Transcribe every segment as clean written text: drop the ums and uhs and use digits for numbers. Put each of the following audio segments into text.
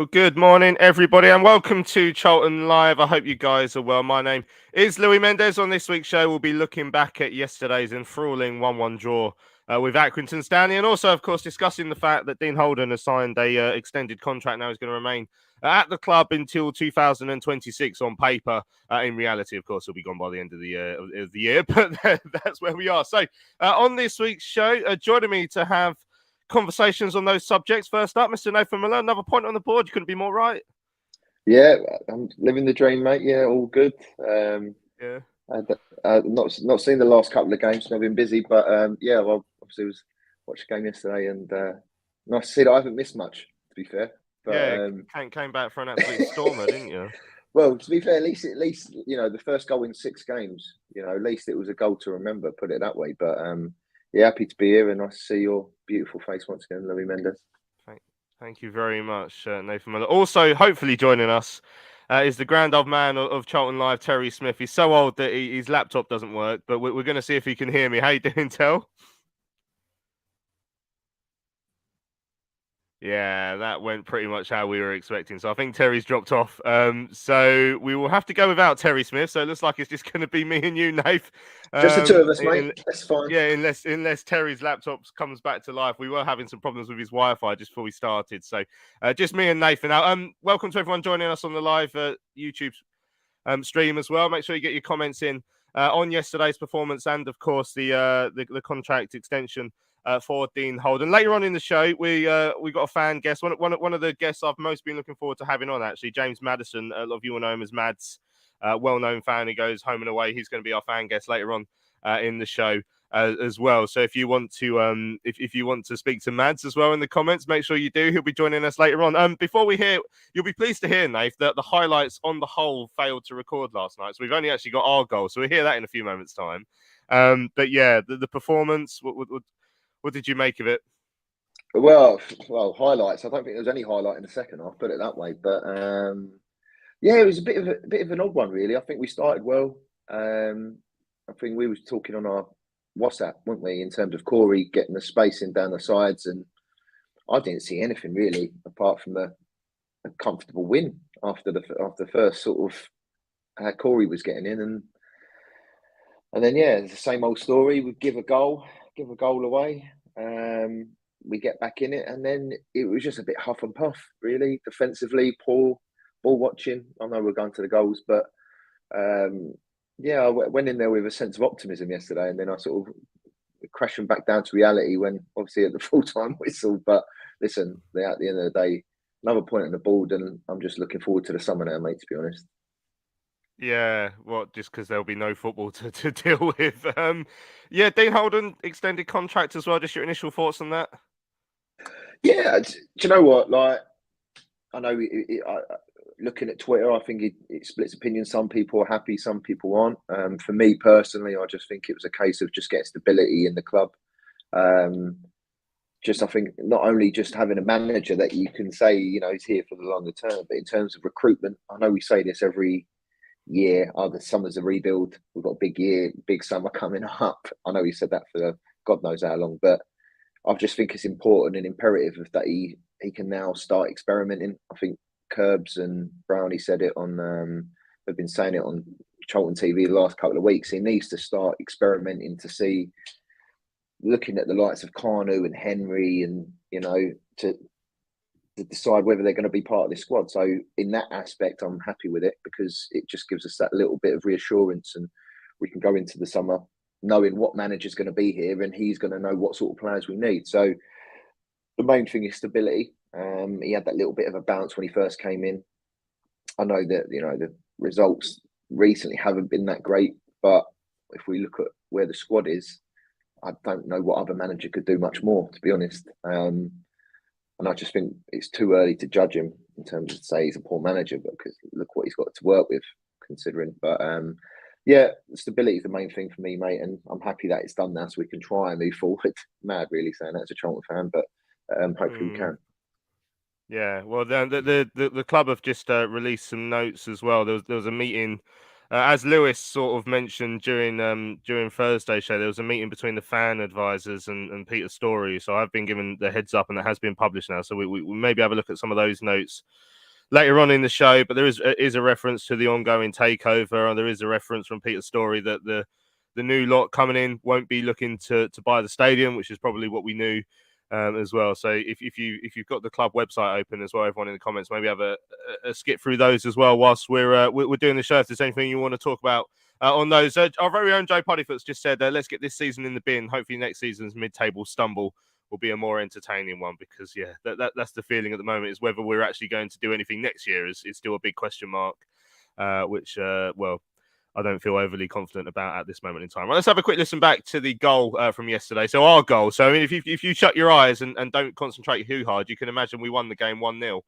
Well, good morning, everybody, and welcome to Charlton Live. I hope you guys are well. My name is Louis Mendes. On this week's show, we'll be looking back at yesterday's enthralling 1-1 draw with Accrington Stanley, and also, of course, discussing the fact that Dean Holden has signed a extended contract. Now he's going to remain at the club until 2026 on paper. In reality, of course, he'll be gone by the end of the year, but that's where we are. So, on this week's show, joining me to have conversations on those subjects. First up, Mr. Nathan Miller, another point on the board. You couldn't be more right. Yeah, I'm living the dream, mate. Yeah, all good. Yeah. Not seen the last couple of games. I've been busy, but yeah, well, obviously watched a game yesterday, and nice to see that I haven't missed much. To be fair, but, yeah, came back for an absolute stormer, didn't you? Well, to be fair, at least the first goal in 6 games. At least it was a goal to remember. Put it that way. But yeah, happy to be here and nice to see your beautiful face once again, Louis Mendes. Thank you very much, Nathan Miller. Also, hopefully joining us is the grand old man of Charlton Live, Terry Smith. He's so old that his laptop doesn't work, but we're going to see if he can hear me. How you doing, Tel? Yeah, that went pretty much how we were expecting. So I think Terry's dropped off. So we will have to go without Terry Smith. So it looks like it's just going to be me and you, Nath. Just the two of us, mate. That's fine. Yeah, unless Terry's laptop comes back to life. We were having some problems with his Wi-Fi just before we started. So just me and Nathan. Now, welcome to everyone joining us on the live YouTube stream as well. Make sure you get your comments in on yesterday's performance and, of course, the contract extension for Dean Holden. Later on in the show, we got a fan guest, one of the guests I've most been looking forward to having on, actually, James Maddison. A lot of you will know him as Mads, well-known fan. He goes home and away. He's going to be our fan guest later on in the show as well. So if you want to if you want to speak to Mads as well in the comments, make sure you do. He'll be joining us later on. Before we hear, you'll be pleased to hear, Nath, that the highlights on the whole failed to record last night. So we've only actually got our goal. So we'll hear that in a few moments' time. But yeah, the performance, what did you make of it? Well, highlights. I don't think there was any highlight in the second half. Put it that way. But yeah, it was a bit of an odd one, really. I think we started well. I think we was talking on our WhatsApp, weren't we, in terms of Corey getting the spacing down the sides, and I didn't see anything really apart from a comfortable win after the first sort of how Corey was getting in, and then yeah, it's the same old story. We give a goal away. We get back in it, and then it was just a bit huff and puff, really. Defensively, poor ball watching. I know we're going to the goals, but yeah, I went in there with a sense of optimism yesterday, and then I sort of crashing back down to reality when obviously at the full-time whistle. But listen, at the end of the day, another point on the board, and I'm just looking forward to the summer now, mate, to be honest. Yeah, just because there'll be no football to deal with. Yeah, Dean Holden extended contract as well. Just your initial thoughts on that? Yeah, do you know what? Like, I know looking at Twitter, I think it splits opinion. Some people are happy, some people aren't. For me personally, I just think it was a case of just getting stability in the club. I think not only just having a manager that you can say, he's here for the longer term, but in terms of recruitment, I know we say this every year. Oh, the summer's a rebuild. We've got a big year, big summer coming up. I know he said that for God knows how long, but I just think it's important and imperative that he can now start experimenting. I think Curbs and Brownie said it on. They've been saying it on Charlton TV the last couple of weeks. He needs to start experimenting to see, looking at the likes of Carnu and Henry, and to decide whether they're going to be part of this squad. So in that aspect, I'm happy with it because it just gives us that little bit of reassurance, and we can go into the summer knowing what manager's going to be here, and he's going to know what sort of players we need. So the main thing is stability. He had that little bit of a bounce when he first came in. I know that the results recently haven't been that great, but if we look at where the squad is, I don't know what other manager could do much more, to be honest. And I just think it's too early to judge him in terms of say he's a poor manager, because look what he's got to work with, considering. But yeah, stability is the main thing for me, mate, and I'm happy that it's done now, so we can try and move forward. Mad, really, saying that as a Charlton fan, but hopefully we can. Yeah, well, the club have just released some notes as well. There was a meeting As Lewis sort of mentioned during Thursday's show, there was a meeting between the fan advisors and Peter Story. So I've been given the heads up, and that has been published now. So we maybe have a look at some of those notes later on in the show. But there is a reference to the ongoing takeover, and there is a reference from Peter Story that the new lot coming in won't be looking to buy the stadium, which is probably what we knew as well. So if you've got the club website open as well, everyone in the comments, maybe have a skip through those as well whilst we're doing the show. If there's anything you want to talk about on those, our very own Joe Puddyfoot's just said, let's get this season in the bin. Hopefully next season's mid-table stumble will be a more entertaining one, because that's the feeling at the moment, is whether we're actually going to do anything next year is still a big question mark, which I don't feel overly confident about at this moment in time. Well, let's have a quick listen back to the goal from yesterday. So our goal. So I mean, if you shut your eyes and don't concentrate too hard, you can imagine we won the game 1-0.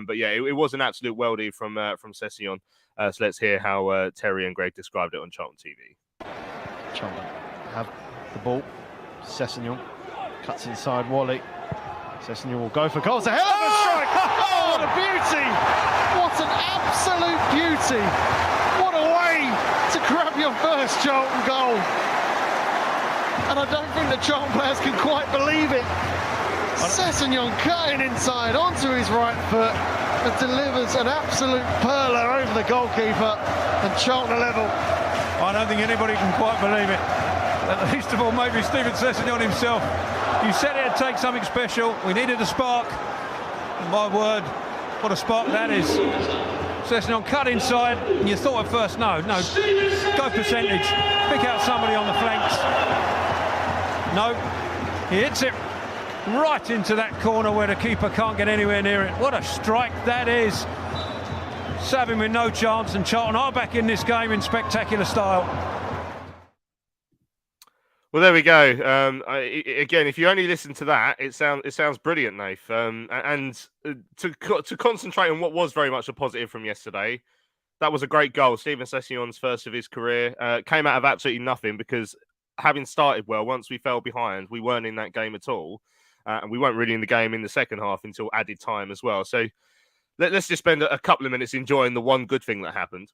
But yeah, it was an absolute worldie from Sessegnon. So let's hear how Terry and Greg described it on Charlton TV. Charlton have the ball. Sessegnon cuts inside Wally. Sessegnon will go for goal. It's a hell of a strike! Oh, what a beauty! What an absolute beauty! What a way to grab your first Charlton goal. And I don't think the Charlton players can quite believe it. Sessegnon cutting inside onto his right foot and delivers an absolute perler over the goalkeeper, and Charlton are level. I don't think anybody can quite believe it. At least of all, maybe Stephen Sessegnon himself. You said it'd take something special. We needed a spark. My word, what a spark that is. Sessegnon cut inside, and you thought at first, no, go percentage. Pick out somebody on the flanks. No, he hits it right into that corner where the keeper can't get anywhere near it. What a strike that is. Savin with no chance, and Charlton are back in this game in spectacular style. Well, there we go. Again, if you only listen to that, it sounds brilliant, Nath. And to concentrate on what was very much a positive from yesterday, that was a great goal. Stephen Sessegnon's first of his career, came out of absolutely nothing, because having started well, once we fell behind, we weren't in that game at all, and we weren't really in the game in the second half until added time as well. So let's just spend a couple of minutes enjoying the one good thing that happened.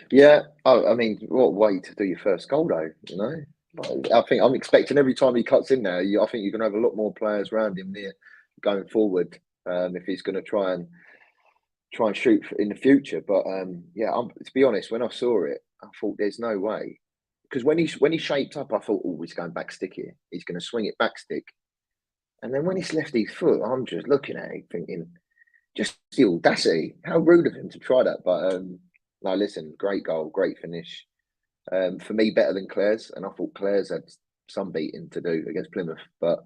Yeah, I mean, what way to do your first goal though? You know. I think I'm expecting every time he cuts in there, I think you're going to have a lot more players around him there going forward, if he's going to try and shoot in the future. But yeah, to be honest, when I saw it, I thought there's no way, because when he shaped up, I thought, oh, he's going back stick here. He's going to swing it back stick, and then when he's left his foot, I'm just looking at it thinking, just the audacity! How rude of him to try that. But no, listen, great goal, great finish. For me, better than Claire's, and I thought Claire's had some beating to do against Plymouth, but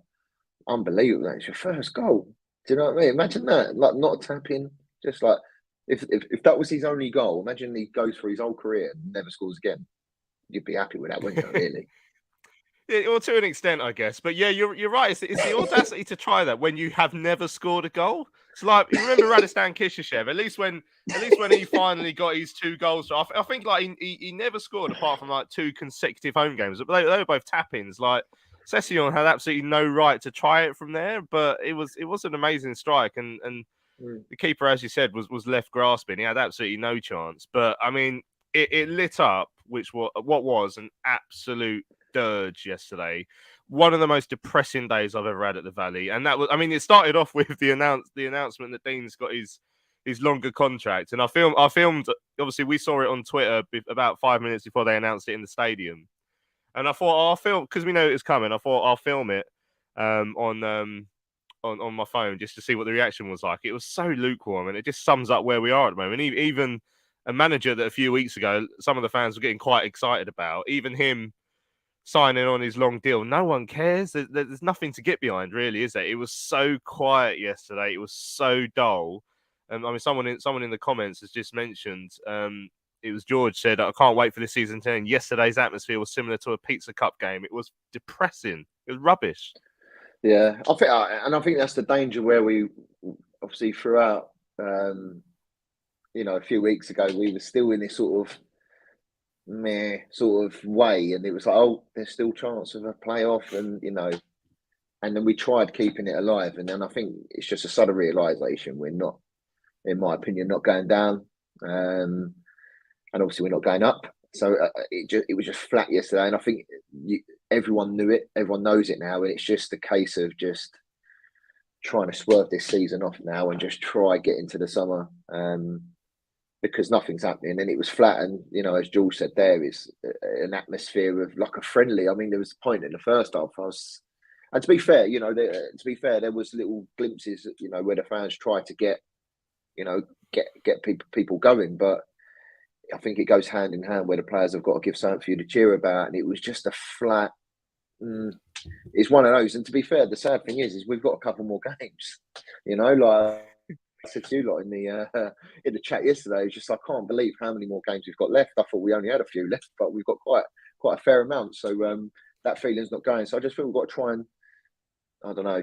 unbelievable. It's your first goal. Do you know what I mean? Imagine that, like not a tap in, just like if that was his only goal. Imagine he goes for his whole career and never scores again. You'd be happy with that, wouldn't you? Really? Yeah, well, to an extent, I guess. But yeah, you're right. It's the audacity to try that when you have never scored a goal. It's like, you remember Radistan Kishishev, at least when he finally got his 2 goals. I think like he never scored apart from like 2 consecutive home games. But they were both tap-ins. Like Sessegnon had absolutely no right to try it from there, but it was an amazing strike, and the keeper, as you said, was left grasping. He had absolutely no chance. But I mean, it lit up, what was an absolute dirge yesterday. One of the most depressing days I've ever had at the Valley, and that was, I mean, it started off with the announcement that Dean's got his longer contract, and I filmed. Obviously, we saw it on Twitter about 5 minutes before they announced it in the stadium, and I thought I'll film, because we know it was coming. I thought I'll film it on my phone just to see what the reaction was like. It was so lukewarm, and it just sums up where we are at the moment. Even a manager that a few weeks ago some of the fans were getting quite excited about, even him signing on his long deal, no one cares. There's nothing to get behind, really, is there? It was so quiet yesterday. It was so dull. I mean, someone in the comments has just mentioned, it was George said, I can't wait for this season to end. Yesterday's atmosphere was similar to a Pizza Cup game. It was depressing. It was rubbish. Yeah, I think that's the danger where we obviously throughout, a few weeks ago, we were still in this sort of meh sort of way, and it was like, oh, there's still chance of a playoff, and and then we tried keeping it alive, and then I think it's just a sudden realization we're not, in my opinion, not going down, and and obviously we're not going up. So it was just flat yesterday, and I think everyone knew it. Everyone knows it now, and it's just a case of just trying to swerve this season off now and just try get into the summer, because nothing's happening. And it was flat, and as Jules said, there is an atmosphere of like a friendly. I mean, there was a point in the first half. And to be fair, there was little glimpses, where the fans tried to get people going, but I think it goes hand in hand where the players have got to give something for you to cheer about, and it was just a flat. It's one of those. And to be fair, the sad thing is we've got a couple more games. Like I said to you lot in the chat yesterday, it's just I can't believe how many more games we've got left. I thought we only had a few left, but we've got quite a fair amount. So that feeling's not going. So I just feel we've got to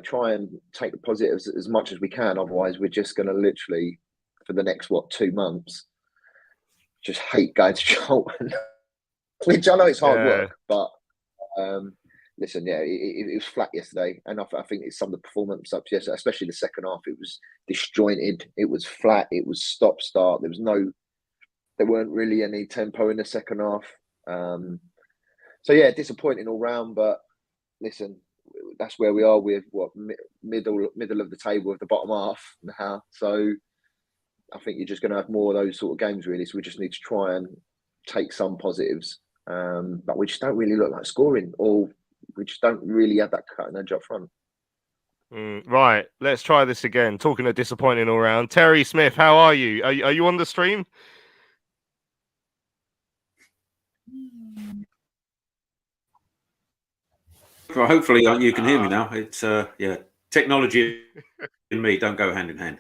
try and take the positives as much as we can. Otherwise, we're just going to literally, for the next 2 months, just hate going to Charlton. Which I know it's hard work, but listen, it was flat yesterday, and I think it's some of the performance up yesterday, especially the second half. It was disjointed. It was flat. It was stop-start. There weren't really any tempo in the second half. So disappointing all round. But listen, that's where we are with middle of the table of the bottom half now. So I think you're just going to have more of those sort of games, really. So we just need to try and take some positives. But we just don't really look like scoring, or we just don't really have that cutting edge up front. Right, let's try this again. Talking of disappointing all round, Terry Smith, how are you? Are you on the stream? Well, hopefully you can hear me now. It's technology and me don't go hand in hand.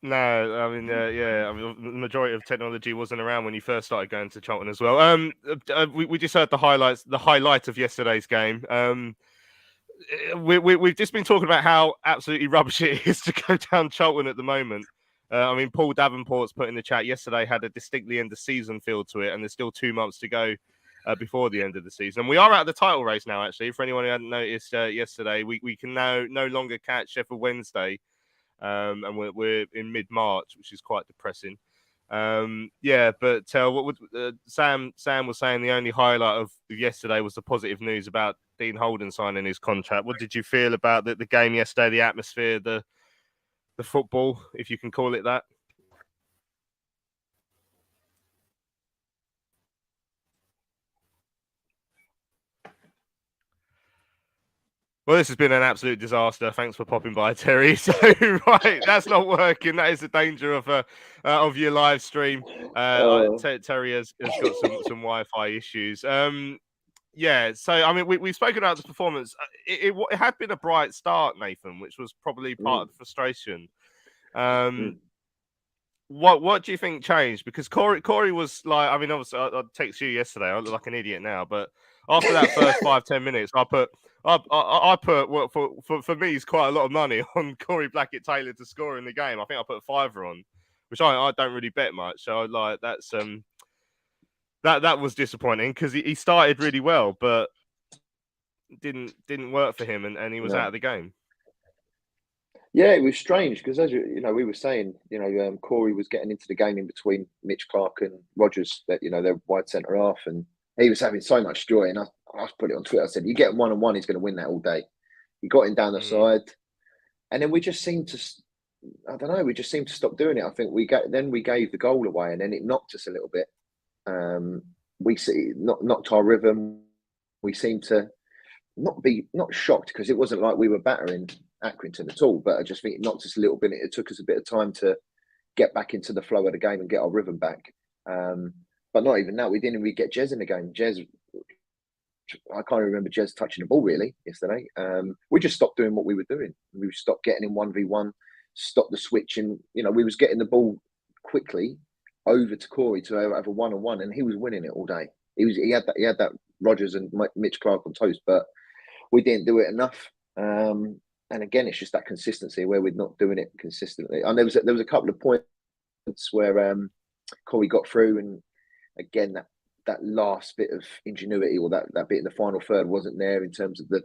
No, I mean, the majority of technology wasn't around when you first started going to Charlton as well. We just heard the highlight of yesterday's game. We've just been talking about how absolutely rubbish it is to go down Charlton at the moment. I mean, Paul Davenport's put in the chat yesterday had a distinctly end of season feel to it, and there's still 2 months to go before the end of the season. And we are out of the title race now, actually. For anyone who hadn't noticed yesterday, we can now no longer catch Sheffield Wednesday. And we're in mid-March, which is quite depressing. But what would Sam was saying the only highlight of yesterday was the positive news about Dean Holden signing his contract. What did you feel about the game yesterday, the atmosphere, the football, if you can call it that? Well, this has been an absolute disaster. Thanks for popping by, Terry. So, right, that's not working. That is the danger of your live stream. Terry has got some Wi-Fi issues. So I mean, we've spoken about the performance. It had been a bright start, Nathan, which was probably part of the frustration. What do you think changed? Because Corey was like, I mean, obviously, I text you yesterday. I look like an idiot now, but after that first 5-10 minutes, I put what for me is quite a lot of money on Corey Blackett-Taylor to score in the game. I think I put a $5 on, which I don't really bet much. So that's that was disappointing because he started really well, but didn't work for him, and he was out of the game. Yeah, it was strange because, as we were saying, Corey was getting into the game in between Mitch Clark and Rodgers, that their wide centre half, and he was having so much joy. And I put it on Twitter. I said, "You get 1-on-1, he's going to win that all day." He got him down the side, and then we just seemed to, I don't know, we just seemed to stop doing it. I think we gave the goal away, and then it knocked us a little bit. We knocked our rhythm. We seemed to not shocked because it wasn't like we were battering Accrington at all, but I just think it knocked us a little bit. It took us a bit of time to get back into the flow of the game and get our rhythm back. But not even that, we didn't really get Jez in the game. I can't remember Jez touching the ball really yesterday. We just stopped doing what we were doing. We stopped getting in 1v1, stopped the switching. We was getting the ball quickly over to Corey to have a 1-on-1, and he was winning it all day. He had that Rodgers and Mitch Clark on toast, but we didn't do it enough. And again, it's just that consistency where we're not doing it consistently. And there was a couple of points where Corey got through, and again that last bit of ingenuity, or that bit in the final third wasn't there in terms of the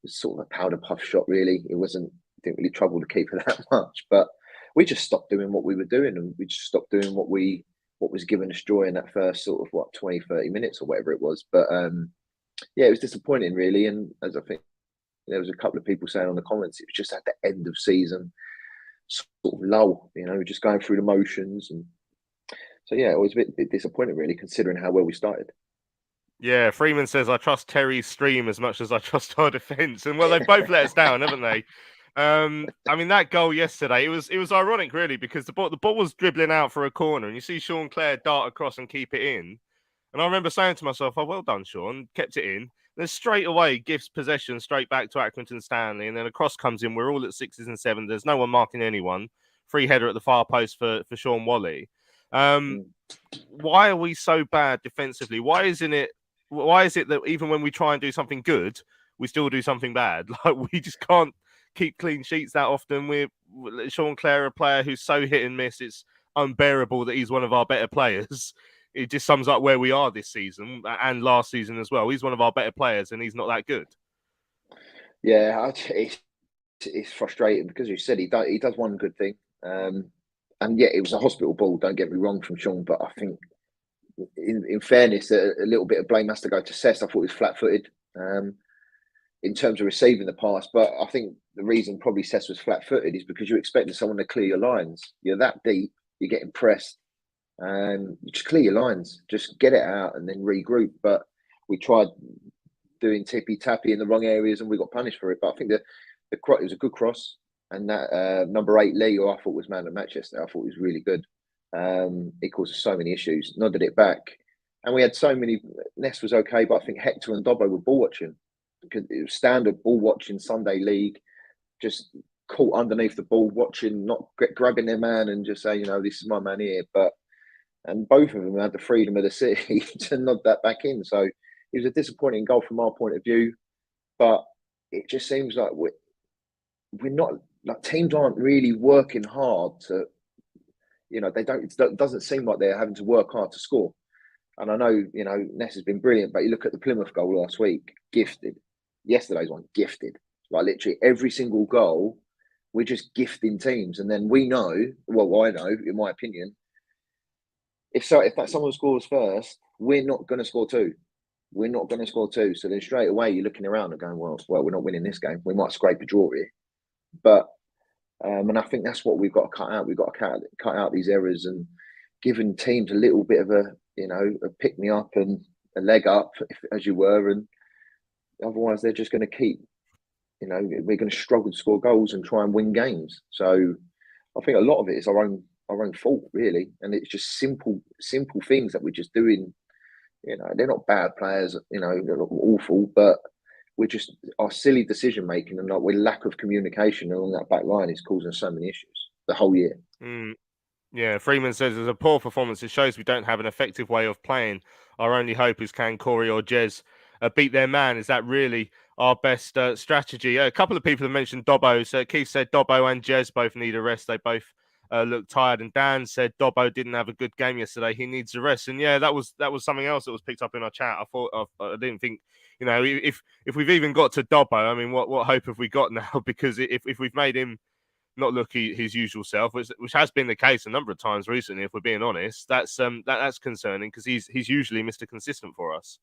sort of a powder puff shot. Really, didn't really trouble to keep it that much. But we just stopped doing what we were doing, and we just stopped doing what we what was giving us joy in that first sort of 20, 30 minutes or whatever it was. But yeah, it was disappointing really. And as I think there was a couple of people saying on the comments, it was just at the end of season sort of lull, just going through the motions. And so yeah, it was a bit disappointing really, considering how well we started. Yeah, Freeman says, I trust Terry's stream as much as I trust our defence. And well, they've both let us down, haven't they? I mean, that goal yesterday, it was ironic, really, because the ball was dribbling out for a corner, and you see Sean Clare dart across and keep it in. And I remember saying to myself, oh, well done, Sean, kept it in. Then straight away, gives possession straight back to Accrington Stanley, and then a cross comes in. We're all at 6s and 7s. There's no one marking anyone. Free header at the far post for Sean Whalley. Why are we so bad defensively? Why is it that even when we try and do something good, we still do something bad? Like, we just can't keep clean sheets that often. We're Sean Clare, a player who's so hit and miss, it's unbearable that he's one of our better players. It just sums up where we are this season and last season as well. He's one of our better players and he's not that good. Yeah, it's frustrating because you said he does one good thing. And yeah, it was a hospital ball, don't get me wrong, from Sean, but I think in fairness, a little bit of blame has to go to Cess. I thought he was flat-footed in terms of receiving the pass, but I think the reason probably Cess was flat-footed is because you're expecting someone to clear your lines. You're that deep, you're getting pressed, and you just clear your lines, just get it out and then regroup. But we tried doing tippy-tappy in the wrong areas and we got punished for it. But I think it was a good cross, and that number 8 Lee, who I thought was man of the match yesterday, I thought he was really good. It caused us so many issues, nodded it back, and we had so many. Ness was okay, but I think Hector and Dobbo were ball watching, because it was standard ball watching Sunday league, just caught underneath the ball watching, not grabbing their man and just saying, this is my man here. And both of them had the freedom of the city to nod that back in. So it was a disappointing goal from our point of view, but it just seems like we're not, like, teams aren't really working hard to. It doesn't seem like they're having to work hard to score. And I know, Ness has been brilliant, but you look at the Plymouth goal last week, gifted. Yesterday's one, gifted. Like, literally every single goal, we're just gifting teams. And then we know, well, I know, in my opinion, if that someone scores first, we're not going to score two. We're not going to score two. So then straight away, you're looking around and going, well, we're not winning this game. We might scrape a draw here. But and I think that's what we've got to cut out. We've got to cut out these errors and giving teams a little bit of a pick me up and a leg up, as you were. And otherwise, they're just going to keep, we're going to struggle to score goals and try and win games. So I think a lot of it is our own fault, really. And it's just simple things that we're just doing. They're not bad players, they're not awful, but we're just, our silly decision making and our lack of communication along that back line is causing so many issues the whole year. Yeah, Freeman says there's a poor performance. It shows we don't have an effective way of playing. Our only hope is can Corey or Jez beat their man. Is that really our best strategy? A couple of people have mentioned Dobbo. So Keith said Dobbo and Jez both need a rest. They both look tired. And Dan said Dobbo didn't have a good game yesterday. He needs a rest. And yeah, that was something else that was picked up in our chat. I didn't think, if we've even got to Dobbo, I mean, what hope have we got now? Because if we've made him not look his usual self, which has been the case a number of times recently, if we're being honest, that's concerning, because he's usually Mr. Consistent for us.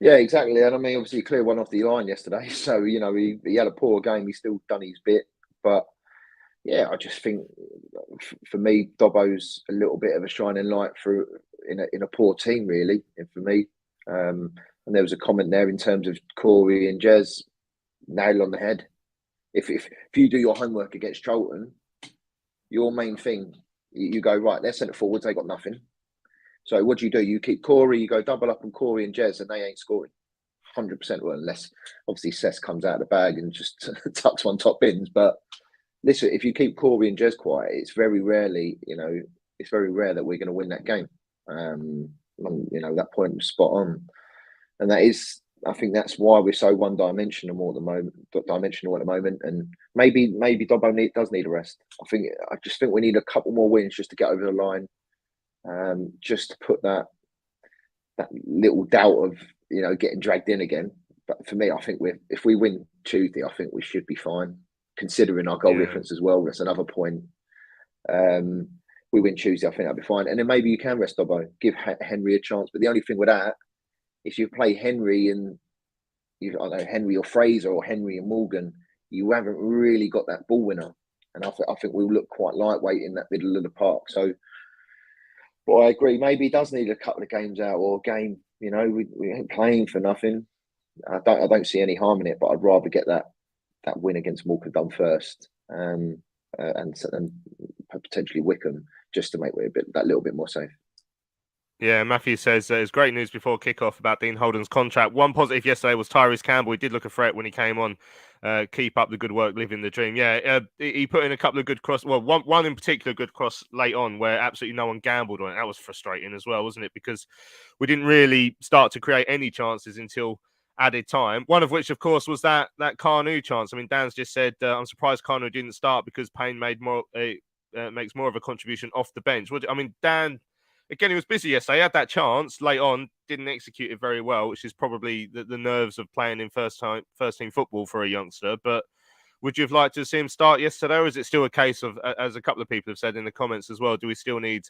Yeah, exactly. And I mean, obviously, clear one off the line yesterday. So, he had a poor game. He's still done his bit. But yeah, I just think, for me, Dobbo's a little bit of a shining light in a poor team, really, and for me. And there was a comment there in terms of Corey and Jez, nail on the head. If you do your homework against Charlton, your main thing, you go, right, they're centre forwards, they got nothing. So what do? You keep Corey, you go double up on Corey and Jez, and they ain't scoring 100%. Well, unless obviously Cess comes out of the bag and just tucks one top bins. But listen, if you keep Corey and Jez quiet, it's very rare that we're going to win that game. That point was spot on, and that is, I think that's why we're so one-dimensional at the moment. And maybe Dobbo does need a rest. I just think we need a couple more wins just to get over the line, just to put that little doubt of getting dragged in again. But for me, I think if we win Tuesday, I think we should be fine, considering our goal difference as well. That's another point. we win Tuesday, I think that'll be fine. And then maybe you can rest Dobbo, give Henry a chance. But the only thing with that, if you play Henry and I don't know, Henry or Fraser or Henry and Morgan, you haven't really got that ball winner. And I think we'll look quite lightweight in that middle of the park. So, but I agree. Maybe he does need a couple of games out or a game. You know, we ain't playing for nothing. I don't see any harm in it, but I'd rather get that win against Morecambe done first, and potentially Wickham, just to make it that little bit more safe. Yeah, Matthew says it's great news before kickoff about Dean Holden's contract. One positive yesterday was Tyrese Campbell. He did look a threat when he came on. Keep up the good work, living the dream. Yeah, he put in a couple of good cross. Well, one in particular good cross late on where absolutely no one gambled on it. That was frustrating as well, wasn't it? Because we didn't really start to create any chances until added time. One of which, of course, was that Carnu chance. I mean, Dan's just said I'm surprised Carnu didn't start because Payne makes more of a contribution off the bench. I mean, Dan. Again, he was busy yesterday. He had that chance late on, didn't execute it very well, which is probably the nerves of playing in first team football for a youngster. But would you have liked to see him start yesterday, or is it still a case of, as a couple of people have said in the comments as well, do we still need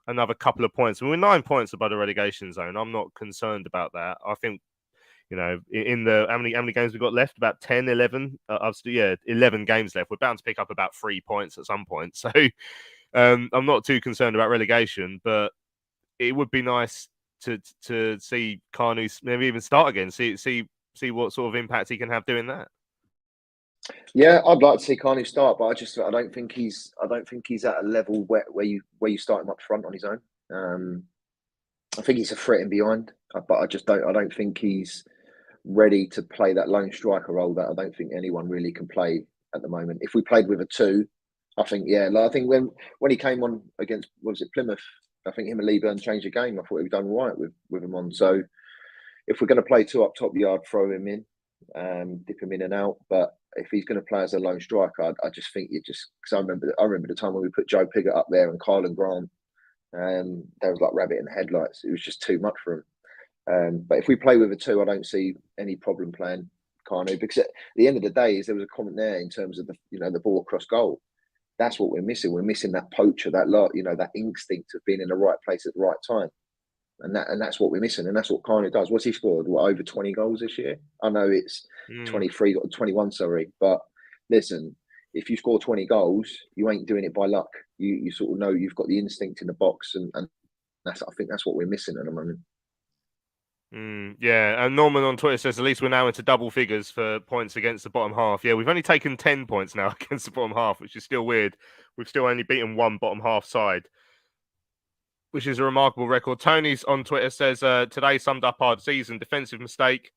another couple of points? I mean, we're 9 points above the relegation zone. I'm not concerned about that. I think, you know, in the how many games we've got left? About 10, 11? 11 games left. We're bound to pick up about 3 points at some point. So I'm not too concerned about relegation, but it would be nice to see Carnu maybe even start again. See what sort of impact he can have doing that. Yeah, I'd like to see Carnu start, but I don't think he's at a level where you start him up front on his own. I think he's a threat in behind, but I don't think he's ready to play that lone striker role that I don't think anyone really can play at the moment. If we played with a 2. I think, I think when he came on against, Plymouth, I think him and Lee Byrne changed the game. I thought he'd done right with him on. So if we're going to play 2 up top, I'd throw him in, dip him in and out. But if he's going to play as a lone striker, I just think because I remember the time when we put Joe Pigott up there and Kyle and Grant, there was like rabbit in the headlights. It was just too much for him. But if we play with a 2, I don't see any problem playing Carnu, because at the end of the day, there was a comment there in terms of the ball across goal. That's what we're missing. We're missing that poacher, that instinct of being in the right place at the right time, and that's what we're missing. And that's what Carnu does. What's he scored? Over 20 goals this year? I know it's 23 or 21, sorry, but listen, if you score 20 goals, you ain't doing it by luck. You sort of know you've got the instinct in the box, and I think that's what we're missing at the moment. Yeah, and Norman on Twitter says at least we're now into double figures for points against the bottom half. Yeah, we've only taken 10 points now against the bottom half, which is still weird. We've still only beaten one bottom half side, which is a remarkable record. Tony's on Twitter says today summed up our season. Defensive mistake,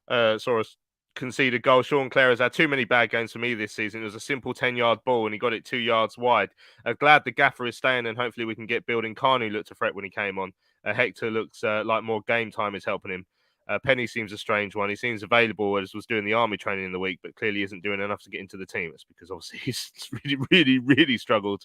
saw us concede a goal. Sean Clare has had too many bad games for me this season. It was a simple 10-yard ball and he got it 2 yards wide. Glad the gaffer is staying and hopefully we can get building. Carnu looked a threat when he came on. Hector looks like more game time is helping him. Penny seems a strange one. He seems available as was doing the army training in the week, but clearly isn't doing enough to get into the team. It's because obviously he's really struggled.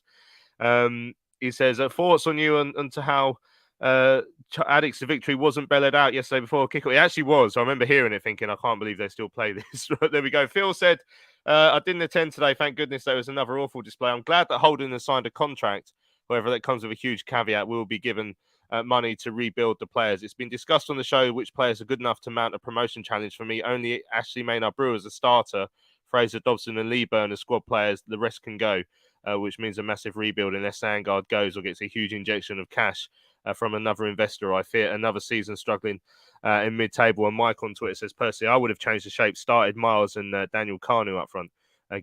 He says, thoughts on you and to how Addicts to Victory wasn't bellowed out yesterday before kickoff. It actually was. I remember hearing it thinking, I can't believe they still play this. There we go. Phil said, I didn't attend today. Thank goodness there was another awful display. I'm glad that Holden has signed a contract. However, that comes with a huge caveat. We'll be given money to rebuild the players. It's been discussed on the show which players are good enough to mount a promotion challenge. For me, only Ashley Maynard-Brewer as a starter, Fraser Dobson and Lee Byrne as squad players. The rest can go, which means a massive rebuild unless Sandgaard goes or gets a huge injection of cash from another investor. I fear another season struggling in mid-table. And Mike on Twitter says, personally, I would have changed the shape, started Miles and Daniel Carnu up front,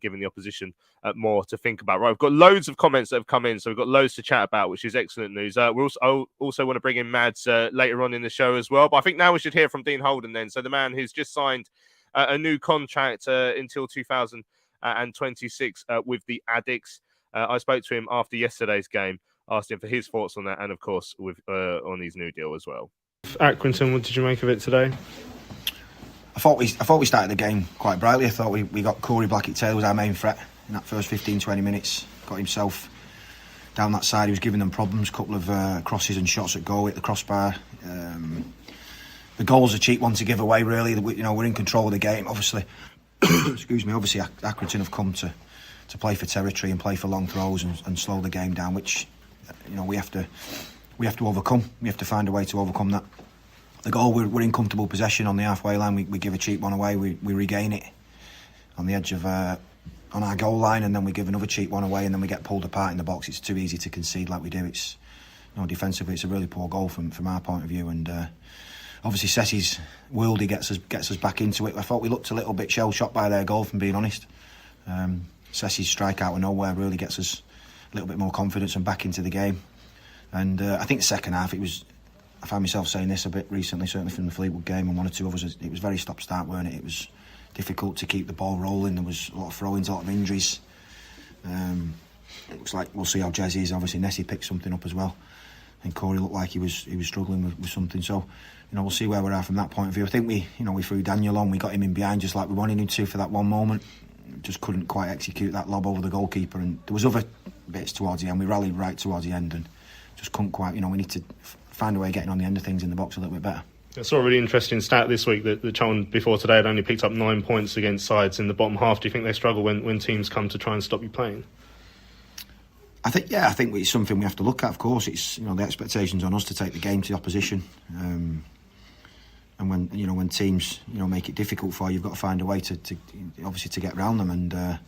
giving the opposition more to think about. Right, we've got loads of comments that have come in, so we've got loads to chat about, which is excellent news. We also want to bring in Mads later on in the show as well, but I think now we should hear from Dean Holden then. So the man who's just signed a new contract until 2026 with the Addicts. I spoke to him after yesterday's game, asked him for his thoughts on that, and of course with on his new deal as well. Accrington, what did you make of it today? I thought we started the game quite brightly. I thought we got Corey Blackett-Taylor was our main threat in that first 15-20 minutes. Got himself down that side. He was giving them problems. A couple of crosses and shots at goal at the crossbar. The goal's a cheap one to give away. Really, we're in control of the game. Obviously, excuse me. Obviously, Accrington have come to play for territory and play for long throws and slow the game down, which we have to overcome. We have to find a way to overcome that. The goal, we're in comfortable possession on the halfway line. We give a cheap one away. We regain it on the edge of on our goal line, and then we give another cheap one away, and then we get pulled apart in the box. It's too easy to concede like we do. It's defensively, it's a really poor goal from our point of view, and obviously Sessy's worldie gets us back into it. I thought we looked a little bit shell shocked by their goal, from being honest. Sessy's strike out of nowhere really gets us a little bit more confidence and back into the game. And I think the second half, I found myself saying this a bit recently, certainly from the Fleetwood game and one or two others. It was very stop-start, weren't it? It was difficult to keep the ball rolling. There was a lot of throw-ins, a lot of injuries. It looks like we'll see how Jez is. Obviously, Nessie picked something up as well, and Corey looked like he was struggling with something. So, we'll see where we're at from that point of view. I think we threw Daniel on. We got him in behind just like we wanted him to for that one moment. Just couldn't quite execute that lob over the goalkeeper, and there was other bits towards the end. We rallied right towards the end and just couldn't quite. We need to find a way of getting on the end of things in the box a little bit better. I saw a really interesting stat this week that Charlton before today had only picked up 9 points against sides in the bottom half. Do you think they struggle when teams come to try and stop you playing? I think it's something we have to look at. Of course, it's the expectations on us to take the game to the opposition, and when teams make it difficult for you, you've got to find a way to obviously to get around them. And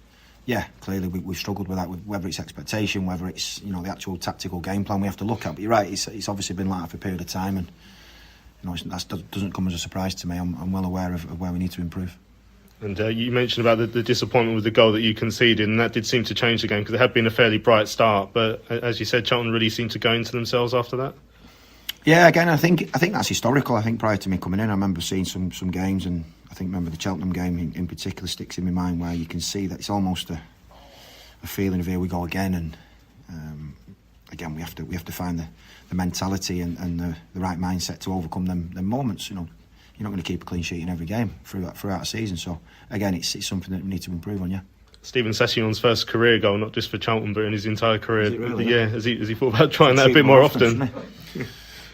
clearly we've struggled with that. Whether it's expectation, whether it's the actual tactical game plan, we have to look at. But you're right, it's obviously been like that for a period of time, and that doesn't come as a surprise to me. I'm well aware of where we need to improve. And you mentioned about the disappointment with the goal that you conceded, and that did seem to change the game because it had been a fairly bright start. But as you said, Charlton really seemed to go into themselves after that. Yeah, again, I think that's historical. I think prior to me coming in, I remember seeing some games, and I think the Cheltenham game in particular sticks in my mind, where you can see that it's almost a feeling of here we go again. And again, we have to find the mentality and the right mindset to overcome them moments. You're not going to keep a clean sheet in every game throughout a season. So again, it's something that we need to improve on. Yeah. Stephen Session's first career goal, not just for Charlton but in his entire career. Is it really? Yeah. Has he thought about trying that a bit more often?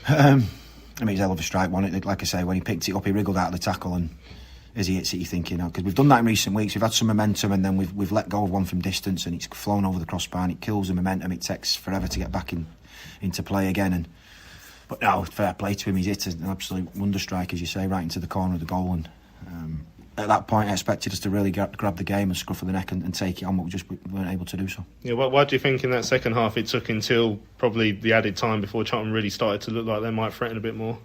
He's a hell of a strike, wasn't it? Like I say, when he picked it up, he wriggled out of the tackle, and as he hits it, you're thinking, because we've done that in recent weeks. We've had some momentum, and then we've let go of one from distance, and it's flown over the crossbar, and it kills the momentum. It takes forever to get back into play again. But now, fair play to him, he's hit an absolute wonder strike, as you say, right into the corner of the goal. And at that point, I expected us to really grab the game and scruff of the neck and take it on, but we just weren't able to do so. Yeah, why do you think in that second half it took until probably the added time before Charlton really started to look like they might threaten a bit more?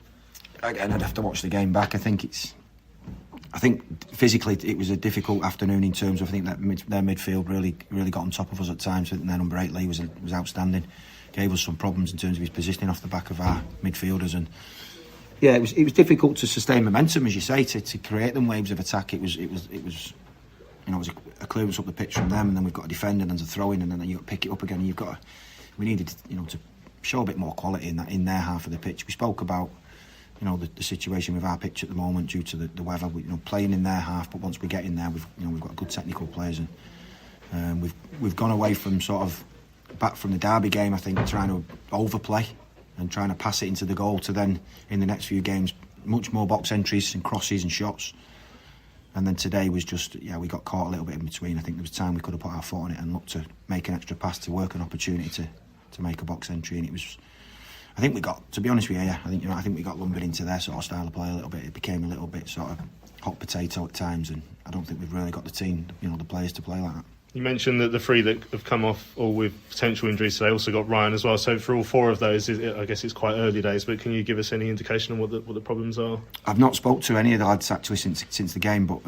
Again, I'd have to watch the game back. I think physically it was a difficult afternoon in terms of, I think that their midfield really got on top of us at times. I think their number 8 Lee was outstanding. Gave us some problems in terms of his positioning off the back of our midfielders, and yeah, it was difficult to sustain momentum, as you say, to create them waves of attack. It was a clearance up the pitch from them, and then we've got a defender and a throw in, and then you've got to pick it up again. And we needed to show a bit more quality in their half of the pitch. We spoke about the situation with our pitch at the moment due to the weather. Playing in their half, but once we get in there, we've got good technical players, and we've gone away from sort of back from the Derby game, I think, trying to overplay and trying to pass it into the goal, to then in the next few games much more box entries and crosses and shots. And then today was just, we got caught a little bit in between. I think there was time we could have put our foot on it and looked to make an extra pass to work an opportunity to make a box entry. And it was, I think we got, to be honest with you, I think we got lumbered into their sort of style of play a little bit. It became a little bit sort of hot potato at times, and I don't think we've really got the team, the players to play like that. You mentioned that the 3 that have come off all with potential injuries, so they also got Ryan as well. So for all 4 of those, I guess it's quite early days, but can you give us any indication on what the problems are? I've not spoke to any of the lads actually since the game, but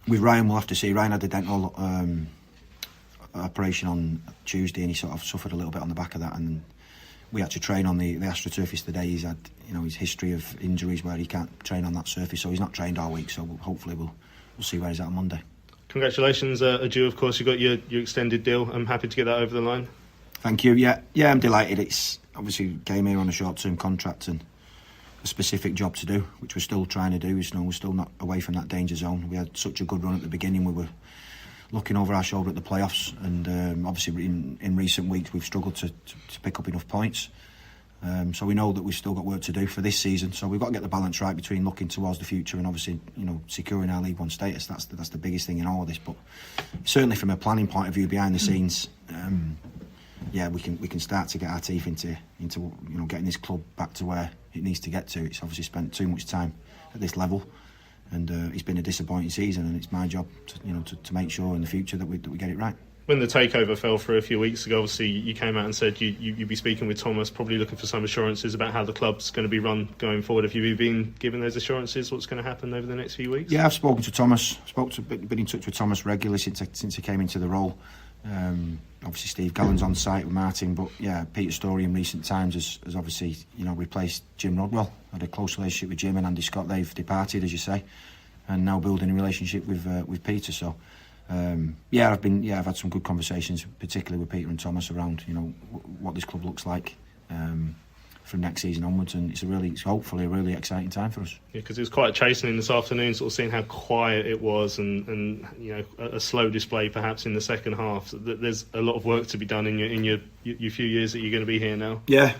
with Ryan, we'll have to see. Ryan had a dental operation on Tuesday, and he sort of suffered a little bit on the back of that, and we had to train on the AstroTurf today. He's had his history of injuries where he can't train on that surface, so he's not trained all week. So hopefully we'll see where he's at on Monday. Congratulations are due, of course. You got your extended deal. I'm happy to get that over the line. Thank you. Yeah, I'm delighted. It's obviously came here on a short-term contract and a specific job to do, which we're still trying to do. We're still not away from that danger zone. We had such a good run at the beginning. We were looking over our shoulder at the playoffs, and obviously in recent weeks we've struggled to pick up enough points. So we know that we've still got work to do for this season. So we've got to get the balance right between looking towards the future and obviously, securing our League One status. That's the biggest thing in all of this. But certainly from a planning point of view, behind the scenes, we can start to get our teeth into getting this club back to where it needs to get to. It's obviously spent too much time at this level, and it's been a disappointing season. And it's my job to make sure in the future that we get it right. When the takeover fell through a few weeks ago, obviously you came out and said you'd be speaking with Thomas, probably looking for some assurances about how the club's going to be run going forward. Have you been given those assurances? What's going to happen over the next few weeks? Yeah, I've spoken to Thomas. Been in touch with Thomas regularly since he came into the role. Obviously Steve Gallen's on site with Martin, but yeah, Peter Story in recent times has obviously replaced Jim Rodwell. Had a close relationship with Jim and Andy Scott. They've departed, as you say, and now building a relationship with Peter. So. I've had some good conversations, particularly with Peter and Thomas, around what this club looks like from next season onwards, and it's hopefully a really exciting time for us. Yeah, because it was quite chastening this afternoon, sort of seeing how quiet it was, and a slow display perhaps in the second half. There's a lot of work to be done in your few years that you're going to be here now. Yeah,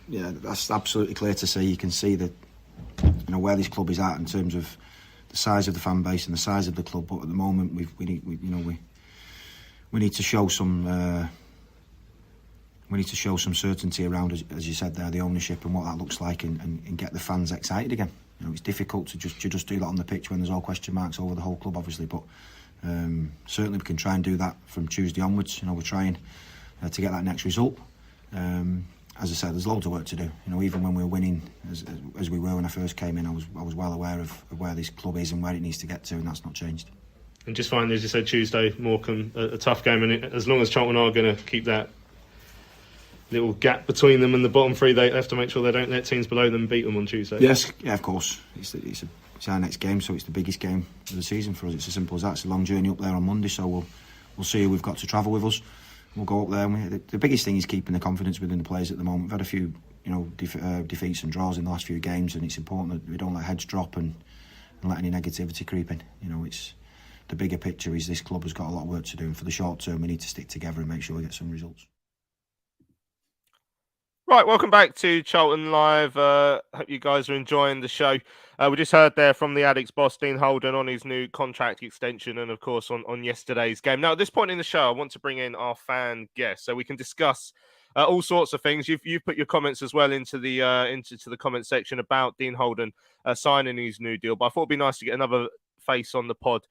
that's absolutely clear to see. You can see that where this club is at in terms of the size of the fan base and the size of the club, but at the moment we need to show some certainty around, as you said there, the ownership and what that looks like, and get the fans excited again. It's difficult to just do that on the pitch when there's all question marks over the whole club, obviously, but certainly we can try and do that from Tuesday onwards. We're trying to get that next result. As I said, there's loads of work to do. Even when we were winning, as we were when I first came in, I was well aware of where this club is and where it needs to get to, and that's not changed. And just finally, as you said, Tuesday, Morecambe, a tough game, and as long as Charlton are going to keep that little gap between them and the bottom three, they have to make sure they don't let teams below them beat them on Tuesday. Yes, yeah, of course. It's our next game, so it's the biggest game of the season for us. It's as simple as that. It's a long journey up there on Monday, so we'll see who we've got to travel with us. We'll go up there, and the biggest thing is keeping the confidence within the players at the moment. We've had a few, defeats and draws in the last few games, and it's important that we don't let heads drop and let any negativity creep in. It's the bigger picture is this club has got a lot of work to do, and for the short term, we need to stick together and make sure we get some results. Right, welcome back to Charlton Live. Hope you guys are enjoying the show. We just heard there from the Addicts boss, Dean Holden, on his new contract extension, and of course on yesterday's game. Now, at this point in the show, I want to bring in our fan guest so we can discuss all sorts of things. You've put your comments as well into the comment section about Dean Holden signing his new deal, but I thought it'd be nice to get another face on the pod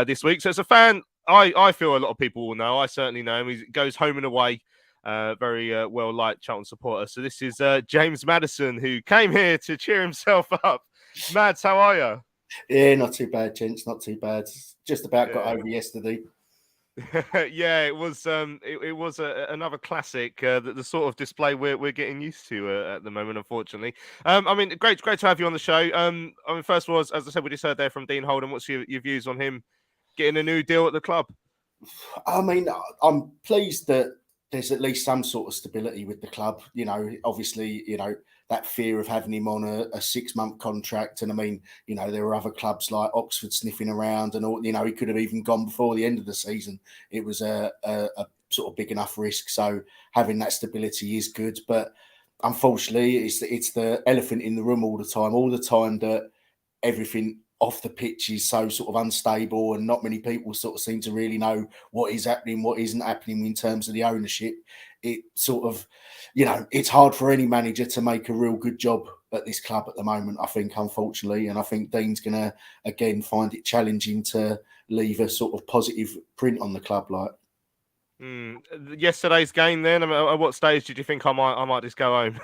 this week. So as a fan, I feel a lot of people will know. I certainly know him. He goes home and away. Very well liked Charlton supporter. So this is James Maddison, who came here to cheer himself up. Mads, how are you? Yeah, not too bad, gents. Not too bad. Just about got over yesterday. Yeah, it was. It was another classic. The sort of display we're getting used to at the moment, unfortunately. Great to have you on the show. First of all, as I said, we just heard there from Dean Holden. What's your views on him getting a new deal at the club? I'm pleased that there's at least some sort of stability with the club. Obviously, that fear of having him on a 6-month contract. And there were other clubs like Oxford sniffing around and all, he could have even gone before the end of the season. It was a sort of big enough risk. So having that stability is good. But unfortunately, it's the elephant in the room all the time that everything off the pitch is so sort of unstable, and not many people sort of seem to really know what is happening, what isn't happening in terms of the ownership. It sort of, it's hard for any manager to make a real good job at this club at the moment, I think, unfortunately. And I think Dean's going to, again, find it challenging to leave a sort of positive print on the club. Yesterday's game then, at what stage did you think I might just go home?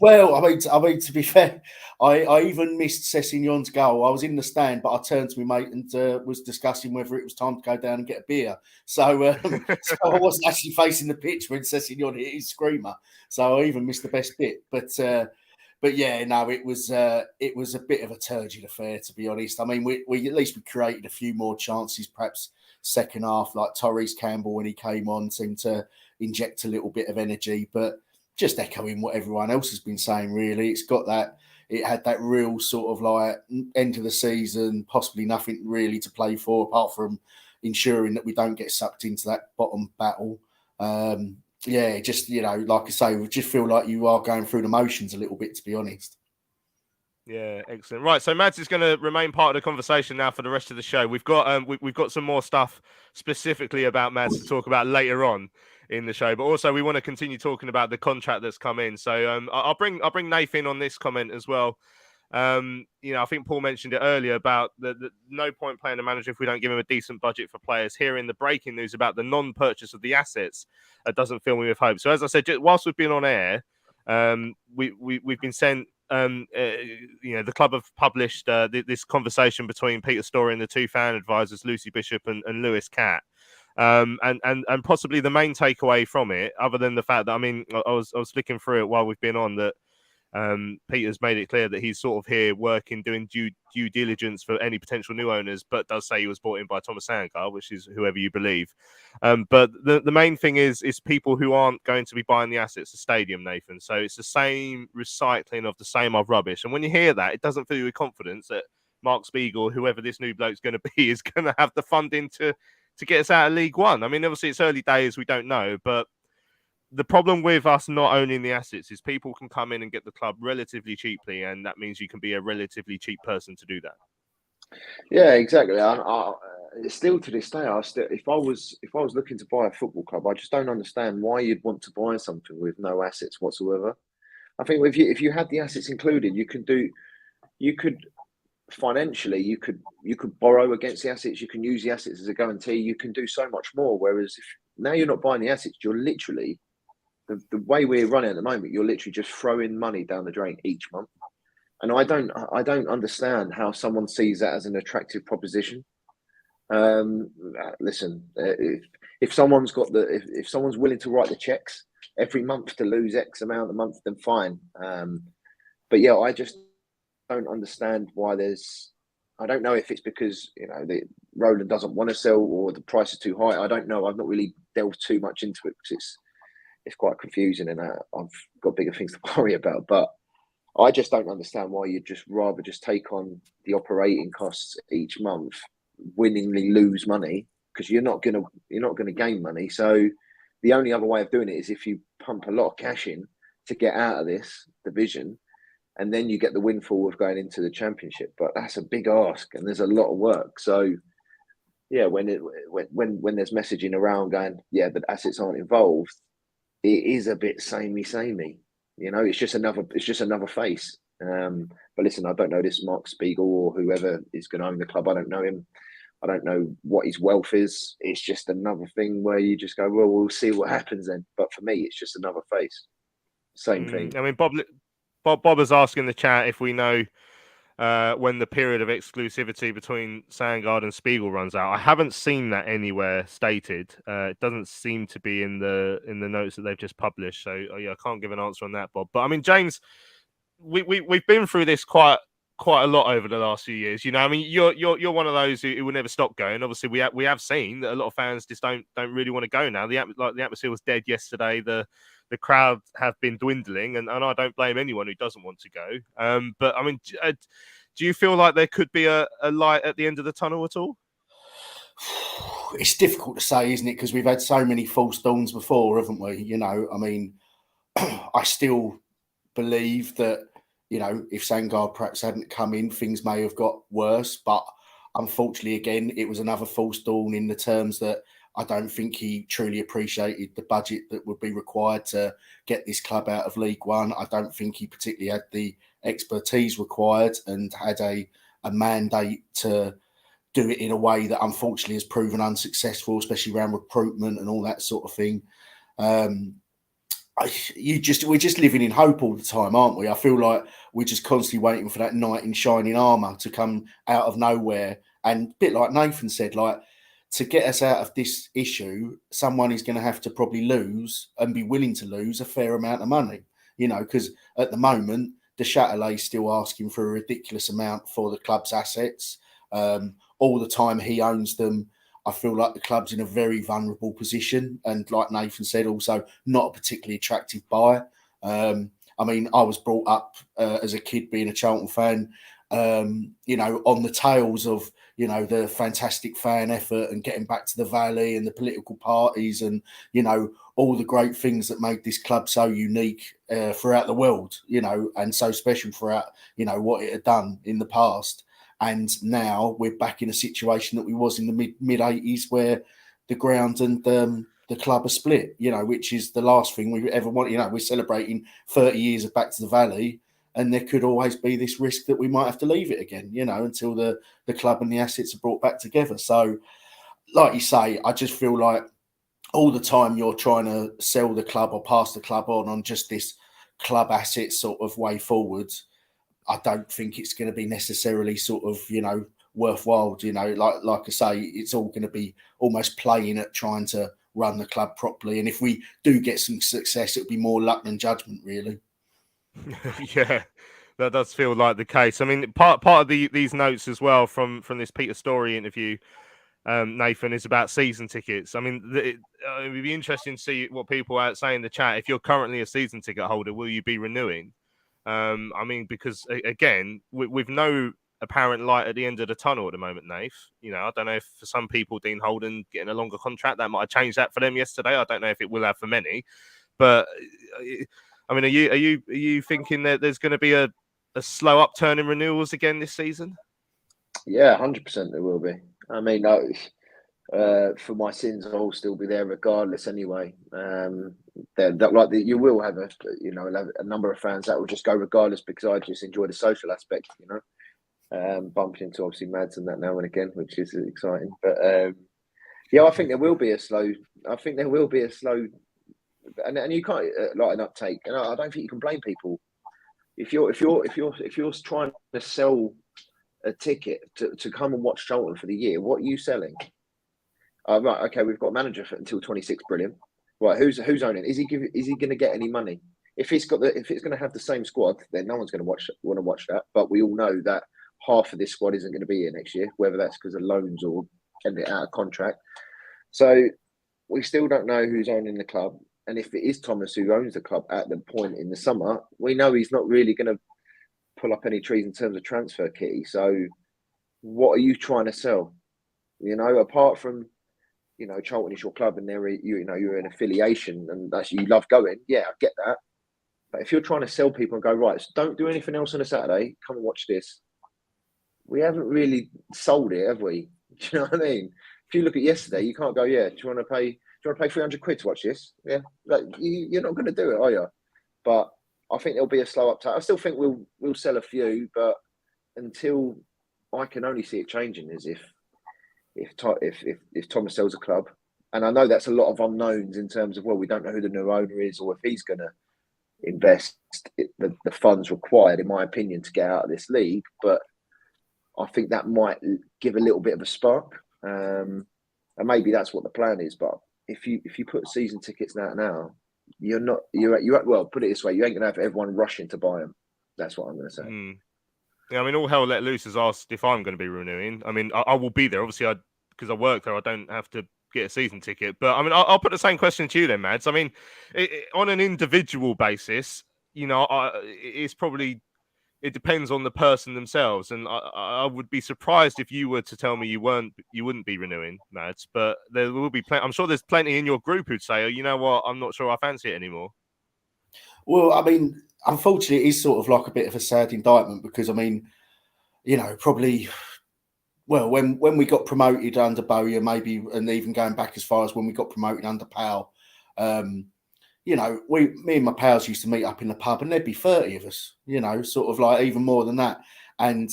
Well, to be fair, I even missed Sessegnon's goal. I was in the stand, but I turned to my mate and was discussing whether it was time to go down and get a beer. So I wasn't actually facing the pitch when Sessegnon hit his screamer. So I even missed the best bit. But yeah, no, it was a bit of a turgid affair, to be honest. We at least created a few more chances, perhaps second half, like Tyrese Campbell when he came on seemed to inject a little bit of energy, but just echoing what everyone else has been saying, really. It had that real sort of like end of the season, possibly nothing really to play for apart from ensuring that we don't get sucked into that bottom battle. yeah, just, like I say, we just feel like you are going through the motions a little bit, to be honest. Yeah, excellent. Right, so Mads is going to remain part of the conversation now for the rest of the show. We've got we've got some more stuff specifically about Mads to talk about later on in the show, but also we want to continue talking about the contract that's come in. So I'll bring Nathan on this comment as well. I think Paul mentioned it earlier about the no point playing a manager if we don't give him a decent budget for players. Hearing the breaking news about the non-purchase of the assets doesn't fill me with hope. So as I said, whilst we've been on air, we've been sent. The club have published this conversation between Peter Storey and the two fan advisors, Lucy Bishop and Lewis Catt. And possibly the main takeaway from it, other than the fact that I was flicking through it while we've been on, that Peter's made it clear that he's sort of here working, doing due diligence for any potential new owners, but does say he was brought in by Thomas Sandgaard, which is whoever you believe. But the main thing is people who aren't going to be buying the assets of stadium, Nathan. So it's the same recycling of the same old rubbish. And when you hear that, it doesn't fill you with confidence that Mark Spiegel, whoever this new bloke's going to be, is going to have the funding to get us out of League One. I mean, obviously it's early days, we don't know, but the problem with us not owning the assets is people can come in and get the club relatively cheaply, and that means you can be a relatively cheap person to do that. Yeah, exactly. I still to this day, if I was looking to buy a football club, I just don't understand why you'd want to buy something with no assets whatsoever. I think if you had the assets included, you could financially, you could borrow against the assets. You can use the assets as a guarantee. You can do so much more. Whereas if now you're not buying the assets, you're literally the way we're running at the moment, you're literally just throwing money down the drain each month. And I don't understand how someone sees that as an attractive proposition. Listen, if someone's if someone's willing to write the checks every month to lose X amount a month, then fine. But yeah, I just don't understand why I don't know if it's because Roland doesn't want to sell or the price is too high. I don't know. I've not really delved too much into it because it's quite confusing and I've got bigger things to worry about. But I just don't understand why you'd just rather just take on the operating costs each month, willingly lose money, because you're not gonna gain money. So the only other way of doing it is if you pump a lot of cash in to get out of this division, and then you get the windfall of going into the Championship. But that's a big ask, and there's a lot of work. So yeah, when there's messaging around going, yeah, but assets aren't involved, it is a bit samey. It's just another face. But listen, I don't know this Mark Spiegel or whoever is going to own the club. I don't know him. I don't know what his wealth is. It's just another thing where you just go, well, we'll see what happens then. But for me, it's just another face. Same thing. I mean, Bob is asking in the chat if we know when the period of exclusivity between Sandgaard and Spiegel runs out. I haven't seen that anywhere stated. It doesn't seem to be in the notes that they've just published. So yeah, I can't give an answer on that, Bob. But I mean, James, we've been through this quite a lot over the last few years. I mean, you're one of those who will never stop going. Obviously, we have seen that a lot of fans just don't really want to go now. The atmosphere was dead yesterday. The crowd have been dwindling, and I don't blame anyone who doesn't want to go. But I mean, do you feel like there could be a light at the end of the tunnel at all? It's difficult to say, isn't it? Because we've had so many false dawns before, haven't we? I mean, I still believe that, if Sandgaard perhaps hadn't come in, things may have got worse. But unfortunately, again, it was another false dawn in the terms that I don't think he truly appreciated the budget that would be required to get this club out of League One. I don't think he particularly had the expertise required and had a mandate to do it in a way that unfortunately has proven unsuccessful, especially around recruitment and all that sort of thing. We're just living in hope all the time, aren't we? I feel like we're just constantly waiting for that knight in shining armour to come out of nowhere. And a bit like Nathan said, to get us out of this issue, someone is going to have to probably lose and be willing to lose a fair amount of money, because at the moment, the Châtelet is still asking for a ridiculous amount for the club's assets. All the time he owns them, I feel like the club's in a very vulnerable position. And like Nathan said, also not a particularly attractive buy. I mean, I was brought up as a kid being a Charlton fan, on the tails of, you know, the fantastic fan effort and getting back to the Valley and the political parties and, you know, all the great things that made this club so unique throughout the world, you know, and so special throughout, you know, what it had done in the past. And now we're back in a situation that we was in the mid 80s where the ground and the club are split, you know, which is the last thing we ever want. You know, we're celebrating 30 years of Back to the Valley, and there could always be this risk that we might have to leave it again, you know, until the club and the assets are brought back together. So, like you say, I just feel like all the time you're trying to sell the club or pass the club on just this club asset sort of way forward. I don't think it's going to be necessarily sort of, you know, worthwhile. You know, like I say, it's all going to be almost playing at trying to run the club properly. And if we do get some success, it'll be more luck than judgment, really. Yeah, that does feel like the case. I mean, part of these notes as well from this Peter Storey interview, Nathan, is about season tickets. I mean, it would be interesting to see what people are saying in the chat. If you're currently a season ticket holder, will you be renewing? I mean, because again, with no apparent light at the end of the tunnel at the moment, Nath. You know, I don't know if for some people, Dean Holden getting a longer contract, that might have changed that for them yesterday. I don't know if it will have for many, but I mean, are you thinking that there's going to be a slow upturn in renewals again this season? Yeah, 100% there will be. I mean, no, for my sins, I'll still be there regardless anyway. You will have a number of fans that will just go regardless because I just enjoy the social aspect, you know. Bumping into obviously Mads and that now and again, which is exciting. But yeah, I think there will be a slow. And you can't like an uptake, and I don't think you can blame people if you're trying to sell a ticket to come and watch Charlton for the year. What are you selling? Right, okay, we've got a manager until 26. Brilliant. Right, who's owning? Is he going to get any money? If it's going to have the same squad, then no one's going to want to watch that. But we all know that half of this squad isn't going to be here next year, whether that's because of loans or getting it out of contract. So we still don't know who's owning the club. And if it is Thomas who owns the club at the point in the summer, we know he's not really going to pull up any trees in terms of transfer kitty. So what are you trying to sell? You know, apart from, you know, Charlton is your club and you're an affiliation and that's you love going. Yeah, I get that. But if you're trying to sell people and go, right, so don't do anything else on a Saturday, come and watch this. We haven't really sold it, have we? Do you know what I mean? If you look at yesterday, you can't go, yeah, do you want to pay 300 quid to watch this? Yeah, like, you're not going to do it, are you? But I think there'll be a slow uptake. I still think we'll sell a few, but until I can only see it changing is if Thomas sells a club, and I know that's a lot of unknowns in terms of, well, we don't know who the new owner is or if he's going to invest the funds required, in my opinion, to get out of this league. But I think that might give a little bit of a spark, and maybe that's what the plan is. But if you put season tickets now, well, put it this way, you ain't gonna have everyone rushing to buy them. That's what I'm gonna say. Yeah, I mean, all hell let loose has asked if I'm going to be renewing. I mean, I will be there. Obviously, because I work there, I don't have to get a season ticket. But I mean, I'll put the same question to you then, Mads. I mean, on an individual basis, you know, it depends on the person themselves, and I would be surprised if you were to tell me you wouldn't be renewing, Mads. But there will be I'm sure there's plenty in your group who'd say, "Oh, you know what? I'm not sure I fancy it anymore." Well, I mean, unfortunately, it is sort of like a bit of a sad indictment because, I mean, you know, probably, well, when we got promoted under Bowyer, maybe, and even going back as far as when we got promoted under Powell, you know, me and my pals used to meet up in the pub and there'd be 30 of us, you know, sort of like even more than that. And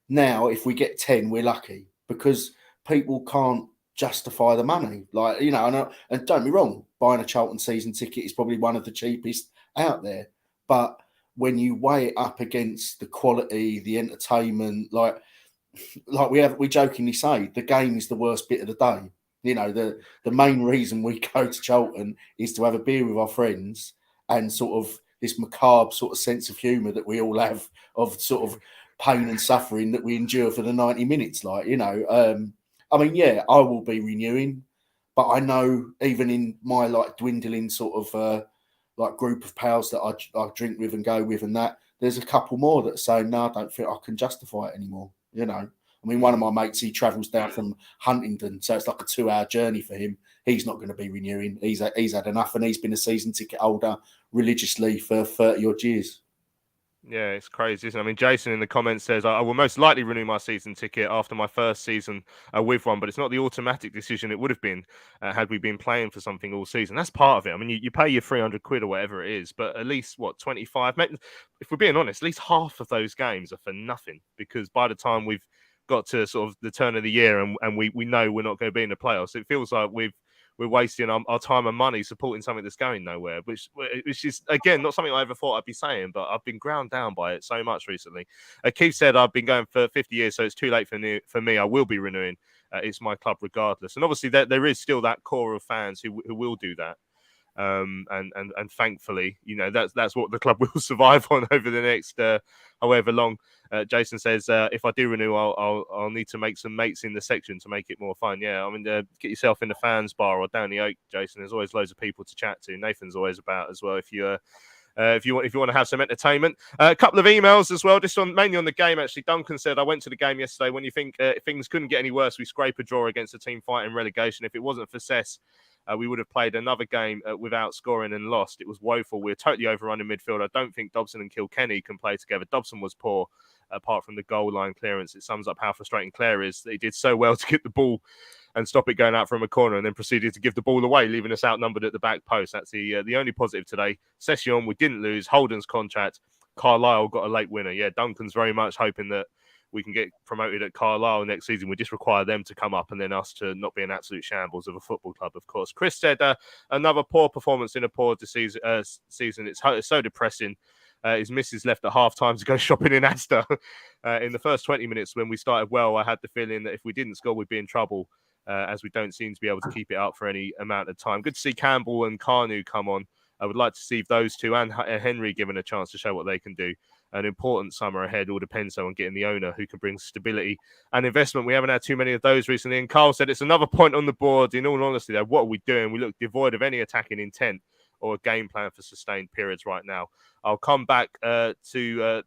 now if we get 10, we're lucky because people can't justify the money. Like, you know, and don't be wrong, buying a Charlton season ticket is probably one of the cheapest out there. But when you weigh it up against the quality, the entertainment, like we jokingly say, the game is the worst bit of the day. You know, the main reason we go to Charlton is to have a beer with our friends and sort of this macabre sort of sense of humour that we all have of sort of pain and suffering that we endure for the 90 minutes. Like, you know, I mean, yeah, I will be renewing, but I know even in my like dwindling sort of like group of pals that I drink with and go with and that, there's a couple more that say, no, I don't think I can justify it anymore. You know, I mean, one of my mates, he travels down from Huntingdon, so it's like a 2-hour journey for him. He's not going to be renewing. He's had enough, and he's been a season ticket holder religiously for 30 odd years. Yeah, it's crazy, isn't it? I mean, Jason in the comments says, I will most likely renew my season ticket after my first season with one, but it's not the automatic decision it would have been had we been playing for something all season. That's part of it. I mean, you pay your 300 quid or whatever it is, but at least, 25? If we're being honest, at least half of those games are for nothing, because by the time we've got to sort of the turn of the year and we know we're not going to be in the playoffs, it feels like we're wasting our time and money supporting something that's going nowhere, which is, again, not something I ever thought I'd be saying, but I've been ground down by it so much recently. Keith said, I've been going for 50 years, so it's too late for me. I will be renewing. It's my club regardless. And obviously there is still that core of fans who will do that. And thankfully, that's what the club will survive on over the next however long. Jason says, if I do renew, I'll need to make some mates in the section to make it more fun. Yeah, I mean, get yourself in the fans bar or down the Oak, Jason. There's always loads of people to chat to. Nathan's always about as well. If you want to have some entertainment. A couple of emails as well, just mainly on the game. Actually, Duncan said, I went to the game yesterday. When you think things couldn't get any worse, we scrape a draw against a team fighting relegation. If it wasn't for Cess, we would have played another game without scoring and lost. It was woeful. We're totally overrun in midfield. I don't think Dobson and Kilkenny can play together. Dobson was poor, apart from the goal line clearance. It sums up how frustrating Clare is. He did so well to get the ball and stop it going out from a corner, and then proceeded to give the ball away, leaving us outnumbered at the back post. That's the only positive today. Session, we didn't lose. Holden's contract. Carlisle got a late winner. Yeah, Duncan's very much hoping that we can get promoted at Carlisle next season. We just require them to come up and then us to not be an absolute shambles of a football club, of course. Chris said, another poor performance in a poor season. It's so depressing. His missus left at half-time to go shopping in Asda. In the first 20 minutes when we started well, I had the feeling that if we didn't score, we'd be in trouble, as we don't seem to be able to keep it up for any amount of time. Good to see Campbell and Carnu come on. I would like to see those two and Henry given a chance to show what they can do. An important summer ahead. All depends on getting the owner who can bring stability and investment. We haven't had too many of those recently. And Carl said it's another point on the board. In all honesty, though, what are we doing? We look devoid of any attacking intent or a game plan for sustained periods right now. I'll come back to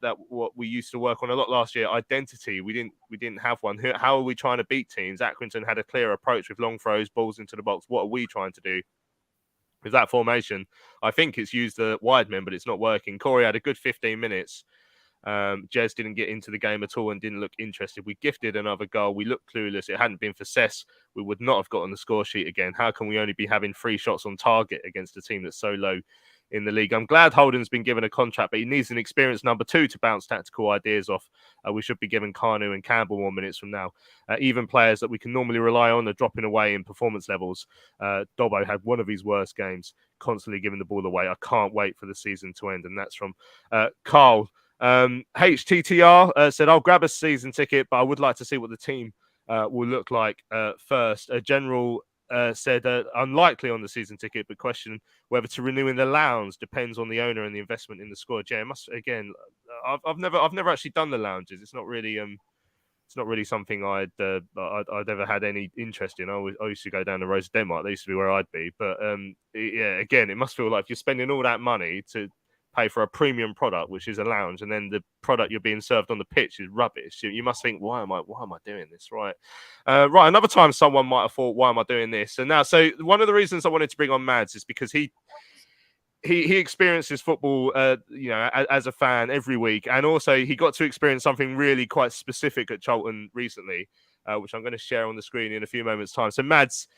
that what we used to work on a lot last year. Identity. We didn't have one. How are we trying to beat teams? Accrington had a clear approach with long throws, balls into the box. What are we trying to do? With that formation, I think it's used the wide men, but it's not working. Corey had a good 15 minutes. Jez didn't get into the game at all and didn't look interested. We gifted another goal. We looked clueless. It hadn't been for Cess, we would not have got on the score sheet again. How can we only be having 3 shots on target against a team that's so low in the league? I'm glad Holden's been given a contract, but he needs an experienced number 2 to bounce tactical ideas off. We should be giving Carnu and Campbell more minutes from now. Even players that we can normally rely on are dropping away in performance levels. Dobbo had one of his worst games, constantly giving the ball away. I can't wait for the season to end. And that's from Carl. HTTR said, I'll grab a season ticket, but I would like to see what the team will look like first. General said unlikely on the season ticket, but question whether to renew in the lounge depends on the owner and the investment in the squad. Yeah, I've never actually done the lounges. It's not really something I'd ever had any interest in. I used to go down to Rose of Denmark. That used to be where I'd be. But yeah, again, it must feel like you're spending all that money to pay for a premium product, which is a lounge, and then the product you're being served on the pitch is rubbish. You must think, why am I doing this? Right. Another time someone might have thought, why am I doing this? And now, so one of the reasons I wanted to bring on Mads is because he experiences football, as a fan every week. And also he got to experience something really quite specific at Charlton recently, which I'm going to share on the screen in a few moments' time. So Mads,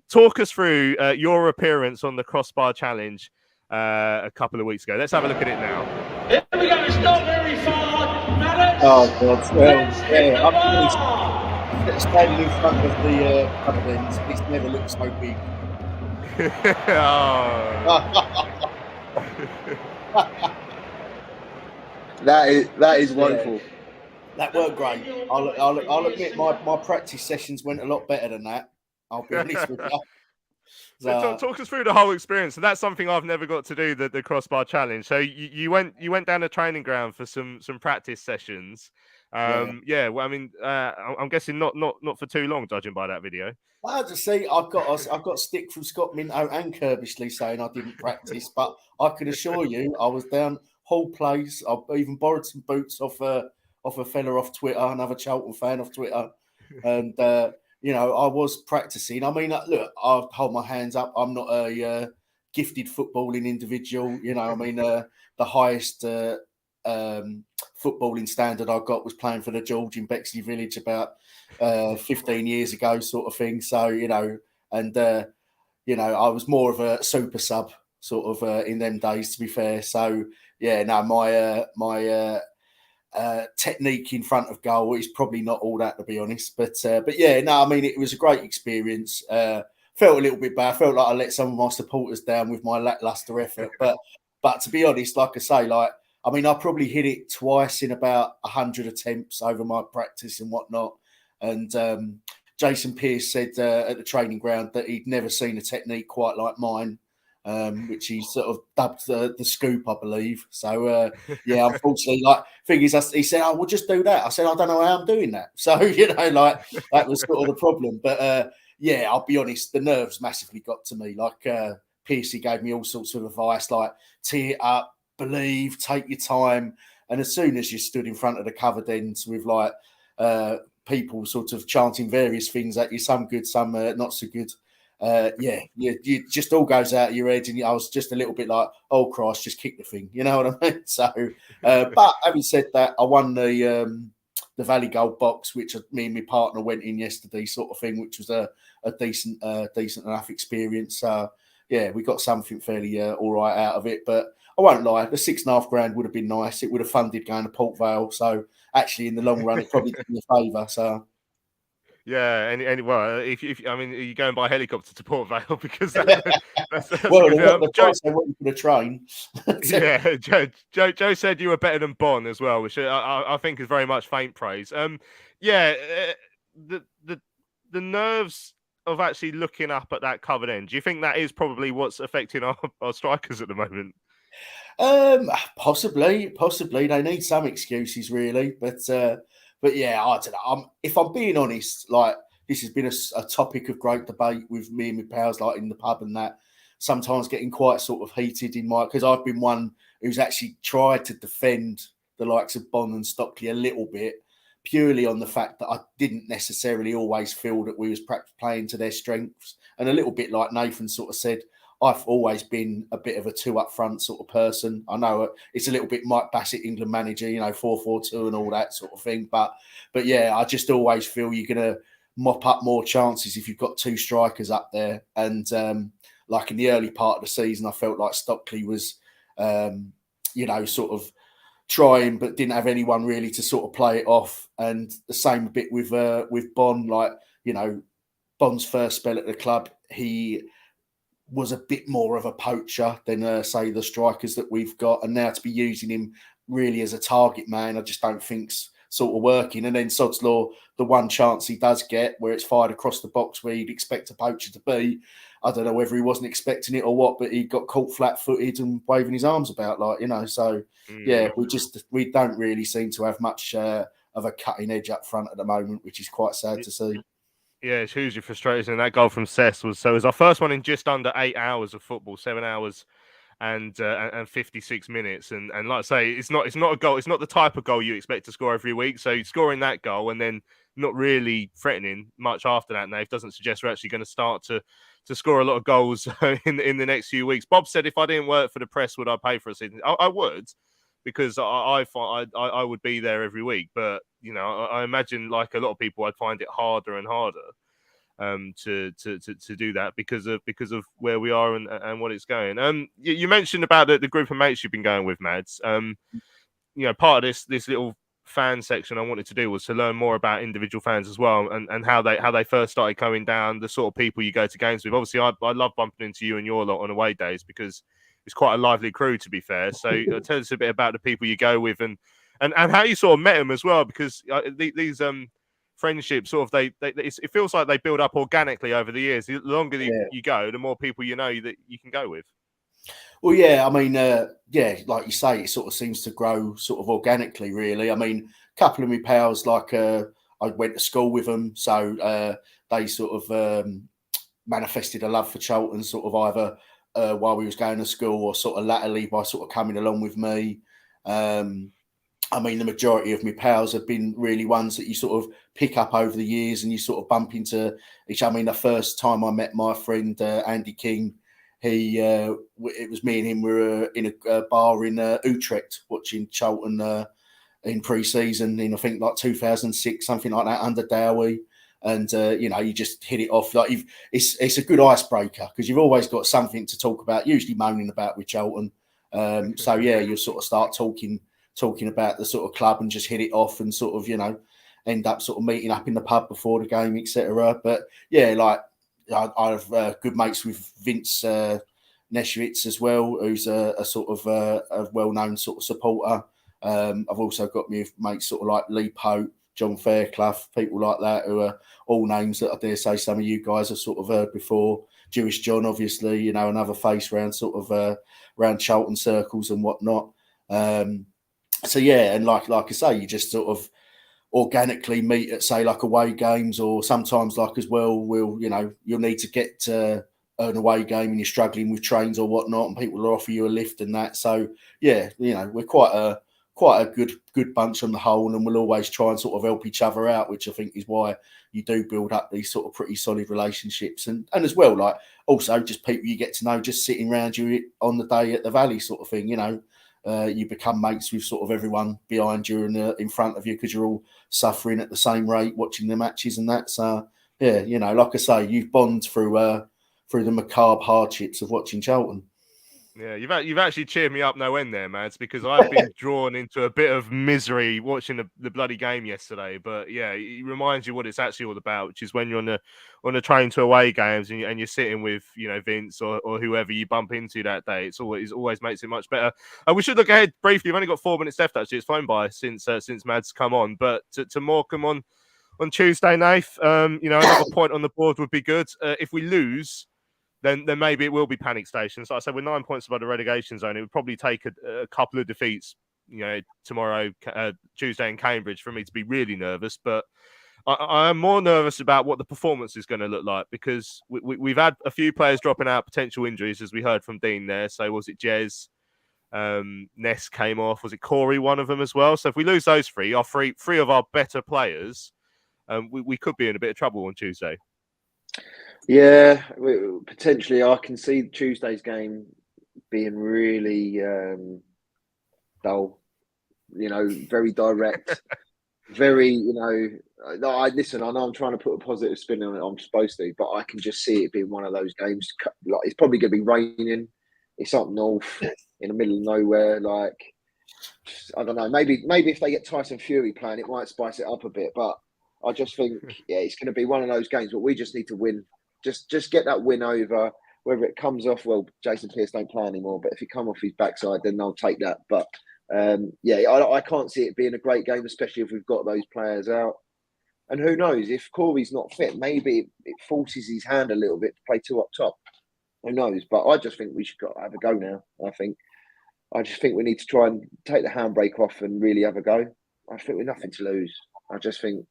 talk us through your appearance on the Crossbar Challenge a couple of weeks ago. Let's have a look at it now. Here we go. It's not very far. Maddox. Oh God! Well, yeah, I'm standing in front of the evidence. It's never looked so big. That is wonderful. Yeah. That worked great. I'll admit my practice sessions went a lot better than that. I'll be honest with you. So talk us through the whole experience. So that's something I've never got to do, the Crossbar Challenge. So you went down a training ground for some practice sessions. Yeah. Well, I mean, I'm guessing not for too long, judging by that video. I just see I've got stick from Scott Minto and Kirbishley saying I didn't practice, but I can assure you I was down Hall Place. I even borrowed some boots off off a fella off Twitter, another Charlton fan off Twitter, and you know, I was practicing. I mean, look, I hold my hands up. I'm not a gifted footballing individual. You know, I mean, the highest footballing standard I got was playing for the George in Bexley Village about 15 years ago, sort of thing. So, you know, and you know, I was more of a super sub sort of in them days, to be fair. So, yeah, no, my technique in front of goal is probably not all that, to be honest. But yeah, no, I mean, it was a great experience. Felt a little bit bad. I felt like I let some of my supporters down with my lackluster effort. But to be honest, like I say, like, I mean, I probably hit it twice in about 100 attempts over my practice and whatnot. And Jason Pearce said at the training ground that he'd never seen a technique quite like mine, which he sort of dubbed the scoop, I believe. So, yeah, unfortunately, like, thing is, he said, "Oh, we'll just do that." I said, "I don't know how I'm doing that." So, you know, like, that was sort of the problem. But, yeah, I'll be honest, the nerves massively got to me. Like, Piercy gave me all sorts of advice, like, tee it up, believe, take your time. And as soon as you stood in front of the covered ends with, like, people sort of chanting various things at you, some good, some not so good, yeah, you just all goes out of your head. And I was just a little bit like, oh, Christ, just kick the thing. You know what I mean? So, but having said that, I won the Valley Gold box, which me and my partner went in yesterday, sort of thing, which was a decent enough experience. Yeah, we got something fairly all right out of it. But I won't lie, the $6,500 would have been nice. It would have funded going to Port Vale. So actually, in the long run, it probably did me a favour. So. Yeah, and well, if I mean, are you going by helicopter to Port Vale? Because that's well, the Joe said what you could train. Yeah, Joe said you were better than Bon as well, which I think is very much faint praise. Yeah, the nerves of actually looking up at that covered end. Do you think that is probably what's affecting our strikers at the moment? Possibly. They need some excuses, really, but yeah, I don't know. If I'm being honest, like, this has been a topic of great debate with me and my pals, like in the pub and that. Sometimes getting quite sort of heated because I've been one who's actually tried to defend the likes of Bon and Stockley a little bit, purely on the fact that I didn't necessarily always feel that we was perhaps playing to their strengths, and a little bit like Nathan sort of said. I've always been a bit of a two up front sort of person. I know it's a little bit Mike Bassett, England manager, you know, 4-4-2 and all that sort of thing. But yeah, I just always feel you're going to mop up more chances if you've got two strikers up there. And like in the early part of the season, I felt like Stockley was, you know, sort of trying, but didn't have anyone really to sort of play it off. And the same bit with Bon, like, you know, Bon's first spell at the club, he was a bit more of a poacher than, say, the strikers that we've got. And now to be using him really as a target man, I just don't think's sort of working. And then Sod's Law, the one chance he does get where it's fired across the box where you'd expect a poacher to be, I don't know whether he wasn't expecting it or what, but he got caught flat-footed and waving his arms about, like, you know. So, yeah, we don't really seem to have much of a cutting edge up front at the moment, which is quite sad to see. Yeah, it's hugely frustrating. And that goal from Cess was our first one in just under 8 hours of football, 7 hours and 56 minutes. And like I say, it's not a goal. It's not the type of goal you expect to score every week. So scoring that goal and then not really threatening much after that, Nave, doesn't suggest we're actually going to start to score a lot of goals in the next few weeks. Bob said, if I didn't work for the press, would I pay for a season? I would, because I would be there every week. But, you know, I imagine, like a lot of people, I'd find it harder and harder to do that because of where we are and what it's going. You mentioned about the group of mates you've been going with, Mads. You know, part of this little fan section I wanted to do was to learn more about individual fans as well, and how they first started coming down, the sort of people you go to games with. Obviously, I love bumping into you and your lot on away days because it's quite a lively crew, to be fair. So tell us a bit about the people you go with and how you sort of met them as well, because these friendships sort of it feels like they build up organically over the years. The longer you go, the more people you know that you can go with. Well, yeah, I mean, yeah, like you say, it sort of seems to grow sort of organically, really. I mean, a couple of my pals, like I went to school with them, so they sort of manifested a love for Charlton, sort of either while we was going to school or sort of latterly by sort of coming along with me. I mean, the majority of my pals have been really ones that you sort of pick up over the years and you sort of bump into each other. I mean, the first time I met my friend Andy King, it was me and him. We were in a bar in Utrecht watching Charlton in pre-season in, I think, like 2006, something like that, under Dowie. And, you just hit it off. Like it's a good icebreaker because you've always got something to talk about, usually moaning about with Charlton. So, yeah, you'll sort of start talking about the sort of club and just hit it off and sort of, end up sort of meeting up in the pub before the game, etc. But yeah, like I have good mates with Vince Neschwitz as well, who's a sort of a well-known sort of supporter. I've also got my mates sort of like Lee Pope, John Fairclough, people like that, who are all names that I dare say some of you guys have sort of heard before. Jewish John, obviously, another face around sort of around Charlton circles and whatnot. So yeah, and like I say, you just sort of organically meet at, say, like away games, or sometimes like as well, you'll need to get to an away game and you're struggling with trains or whatnot, and people will offer you a lift and that. So yeah, we're quite a good bunch on the whole, and we'll always try and sort of help each other out, which I think is why you do build up these sort of pretty solid relationships, and as well, like also just people you get to know just sitting around you on the day at the Valley sort of thing, you become mates with sort of everyone behind you and in front of you because you're all suffering at the same rate watching the matches and that. So yeah, like I say, you've bond through the macabre hardships of watching Charlton. Yeah, you've actually cheered me up no end there, Mads, because I've been drawn into a bit of misery watching the bloody game yesterday. But yeah, it reminds you what it's actually all about, which is when you're on a train to away games and you're sitting with Vince or whoever you bump into that day. It always makes it much better. We should look ahead briefly. We've only got 4 minutes left. Actually, it's flown by since Mads come on. But to Morecambe on Tuesday, Nath, another point on the board would be good. If we lose, then maybe it will be panic stations. Like I said, we're 9 points above the relegation zone. It would probably take a couple of defeats, tomorrow, Tuesday in Cambridge, for me to be really nervous. But I am more nervous about what the performance is going to look like, because we've had a few players dropping out, potential injuries, as we heard from Dean there. So was it Jez? Ness came off. Was it Corey, one of them as well? So if we lose those three of our better players, we could be in a bit of trouble on Tuesday. Yeah, potentially. I can see Tuesday's game being really dull. Very direct. Very, listen, I know I'm trying to put a positive spin on it. I'm supposed to, but I can just see it being one of those games. Like, it's probably going to be raining. It's up north in the middle of nowhere. Like, I don't know. Maybe if they get Tyson Fury playing, it might spice it up a bit. But I just think, it's going to be one of those games. But we just need to win. Just get that win over. Whether it comes off, well, Jason Pearce don't play anymore. But if it come off his backside, then I'll take that. But I can't see it being a great game, especially if we've got those players out. And who knows, if Corey's not fit, maybe it forces his hand a little bit to play two up top. Who knows? But I just think we should have a go now. I just think we need to try and take the handbrake off and really have a go. I think we've nothing to lose. I just think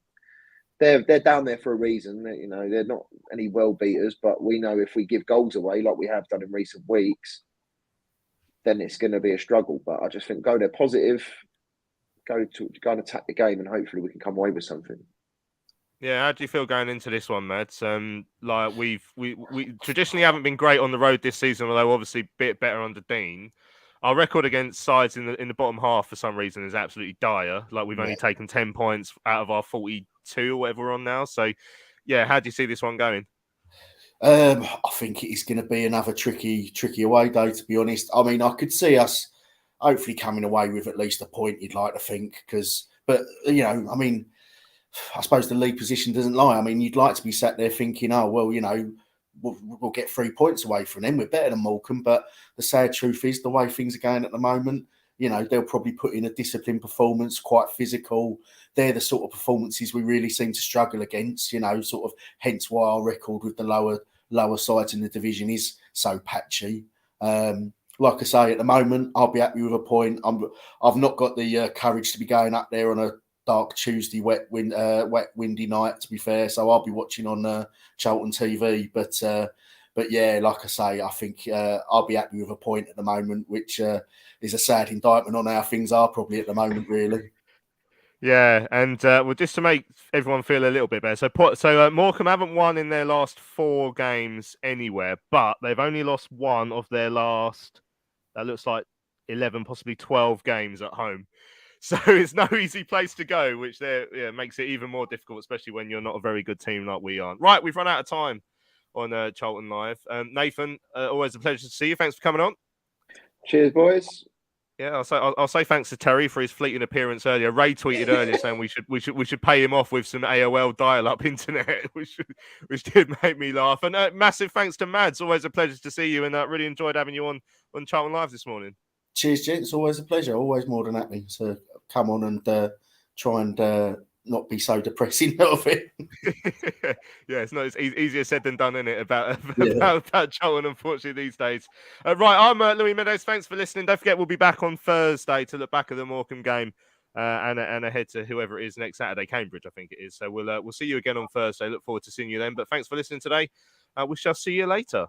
they're down there for a reason. They're not any well beaters, but we know if we give goals away like we have done in recent weeks, then it's going to be a struggle. But I just think go there positive, go and attack the game, and hopefully we can come away with something. Yeah, how do you feel going into this one, Mads? Like we traditionally haven't been great on the road this season, although obviously a bit better under Dean. Our record against sides in the bottom half for some reason is absolutely dire. Like we've only taken 10 points out of our 42 or whatever we're on now. So, yeah, how do you see this one going? I think it is going to be another tricky away day, to be honest. I mean, I could see us hopefully coming away with at least a point, you'd like to think. But I mean, I suppose the league position doesn't lie. I mean, you'd like to be sat there thinking, oh, well, we'll get 3 points away from them. We're better than Morecambe. But the sad truth is, the way things are going at the moment, they'll probably put in a disciplined performance, quite physical. They're the sort of performances we really seem to struggle against, sort of hence why our record with the lower sides in the division is so patchy. Like I say, at the moment, I'll be happy with a point. I've not got the courage to be going up there on a dark Tuesday, wet, windy night, to be fair. So I'll be watching on Charlton TV. But But yeah, like I say, I think I'll be happy with a point at the moment, which is a sad indictment on how things are probably at the moment, really. Yeah, and well, just to make everyone feel a little bit better. So Morecambe haven't won in their last 4 games anywhere, but they've only lost 1 of their last, that looks like 11, possibly 12 games at home. So it's no easy place to go, which makes it even more difficult, especially when you're not a very good team like we are. Right, we've run out of time on Charlton Live. Nathan, always a pleasure to see you. Thanks for coming on. Cheers, boys. Yeah, I'll say thanks to Terry for his fleeting appearance earlier. Ray tweeted earlier saying we should pay him off with some AOL dial-up internet, which did make me laugh. And massive thanks to Mads. Always a pleasure to see you, and really enjoyed having you on Charlton Live this morning. Cheers, gents. Always a pleasure. Always more than happy to come on and try and not be so depressing of it. Yeah, it's easier said than done, isn't it? About Charlton, unfortunately, these days. Right, I'm Louis Meadows. Thanks for listening. Don't forget, we'll be back on Thursday to look back at the Morecambe game and ahead to whoever it is next Saturday, Cambridge, I think it is. So we'll see you again on Thursday. Look forward to seeing you then. But thanks for listening today. We shall see you later.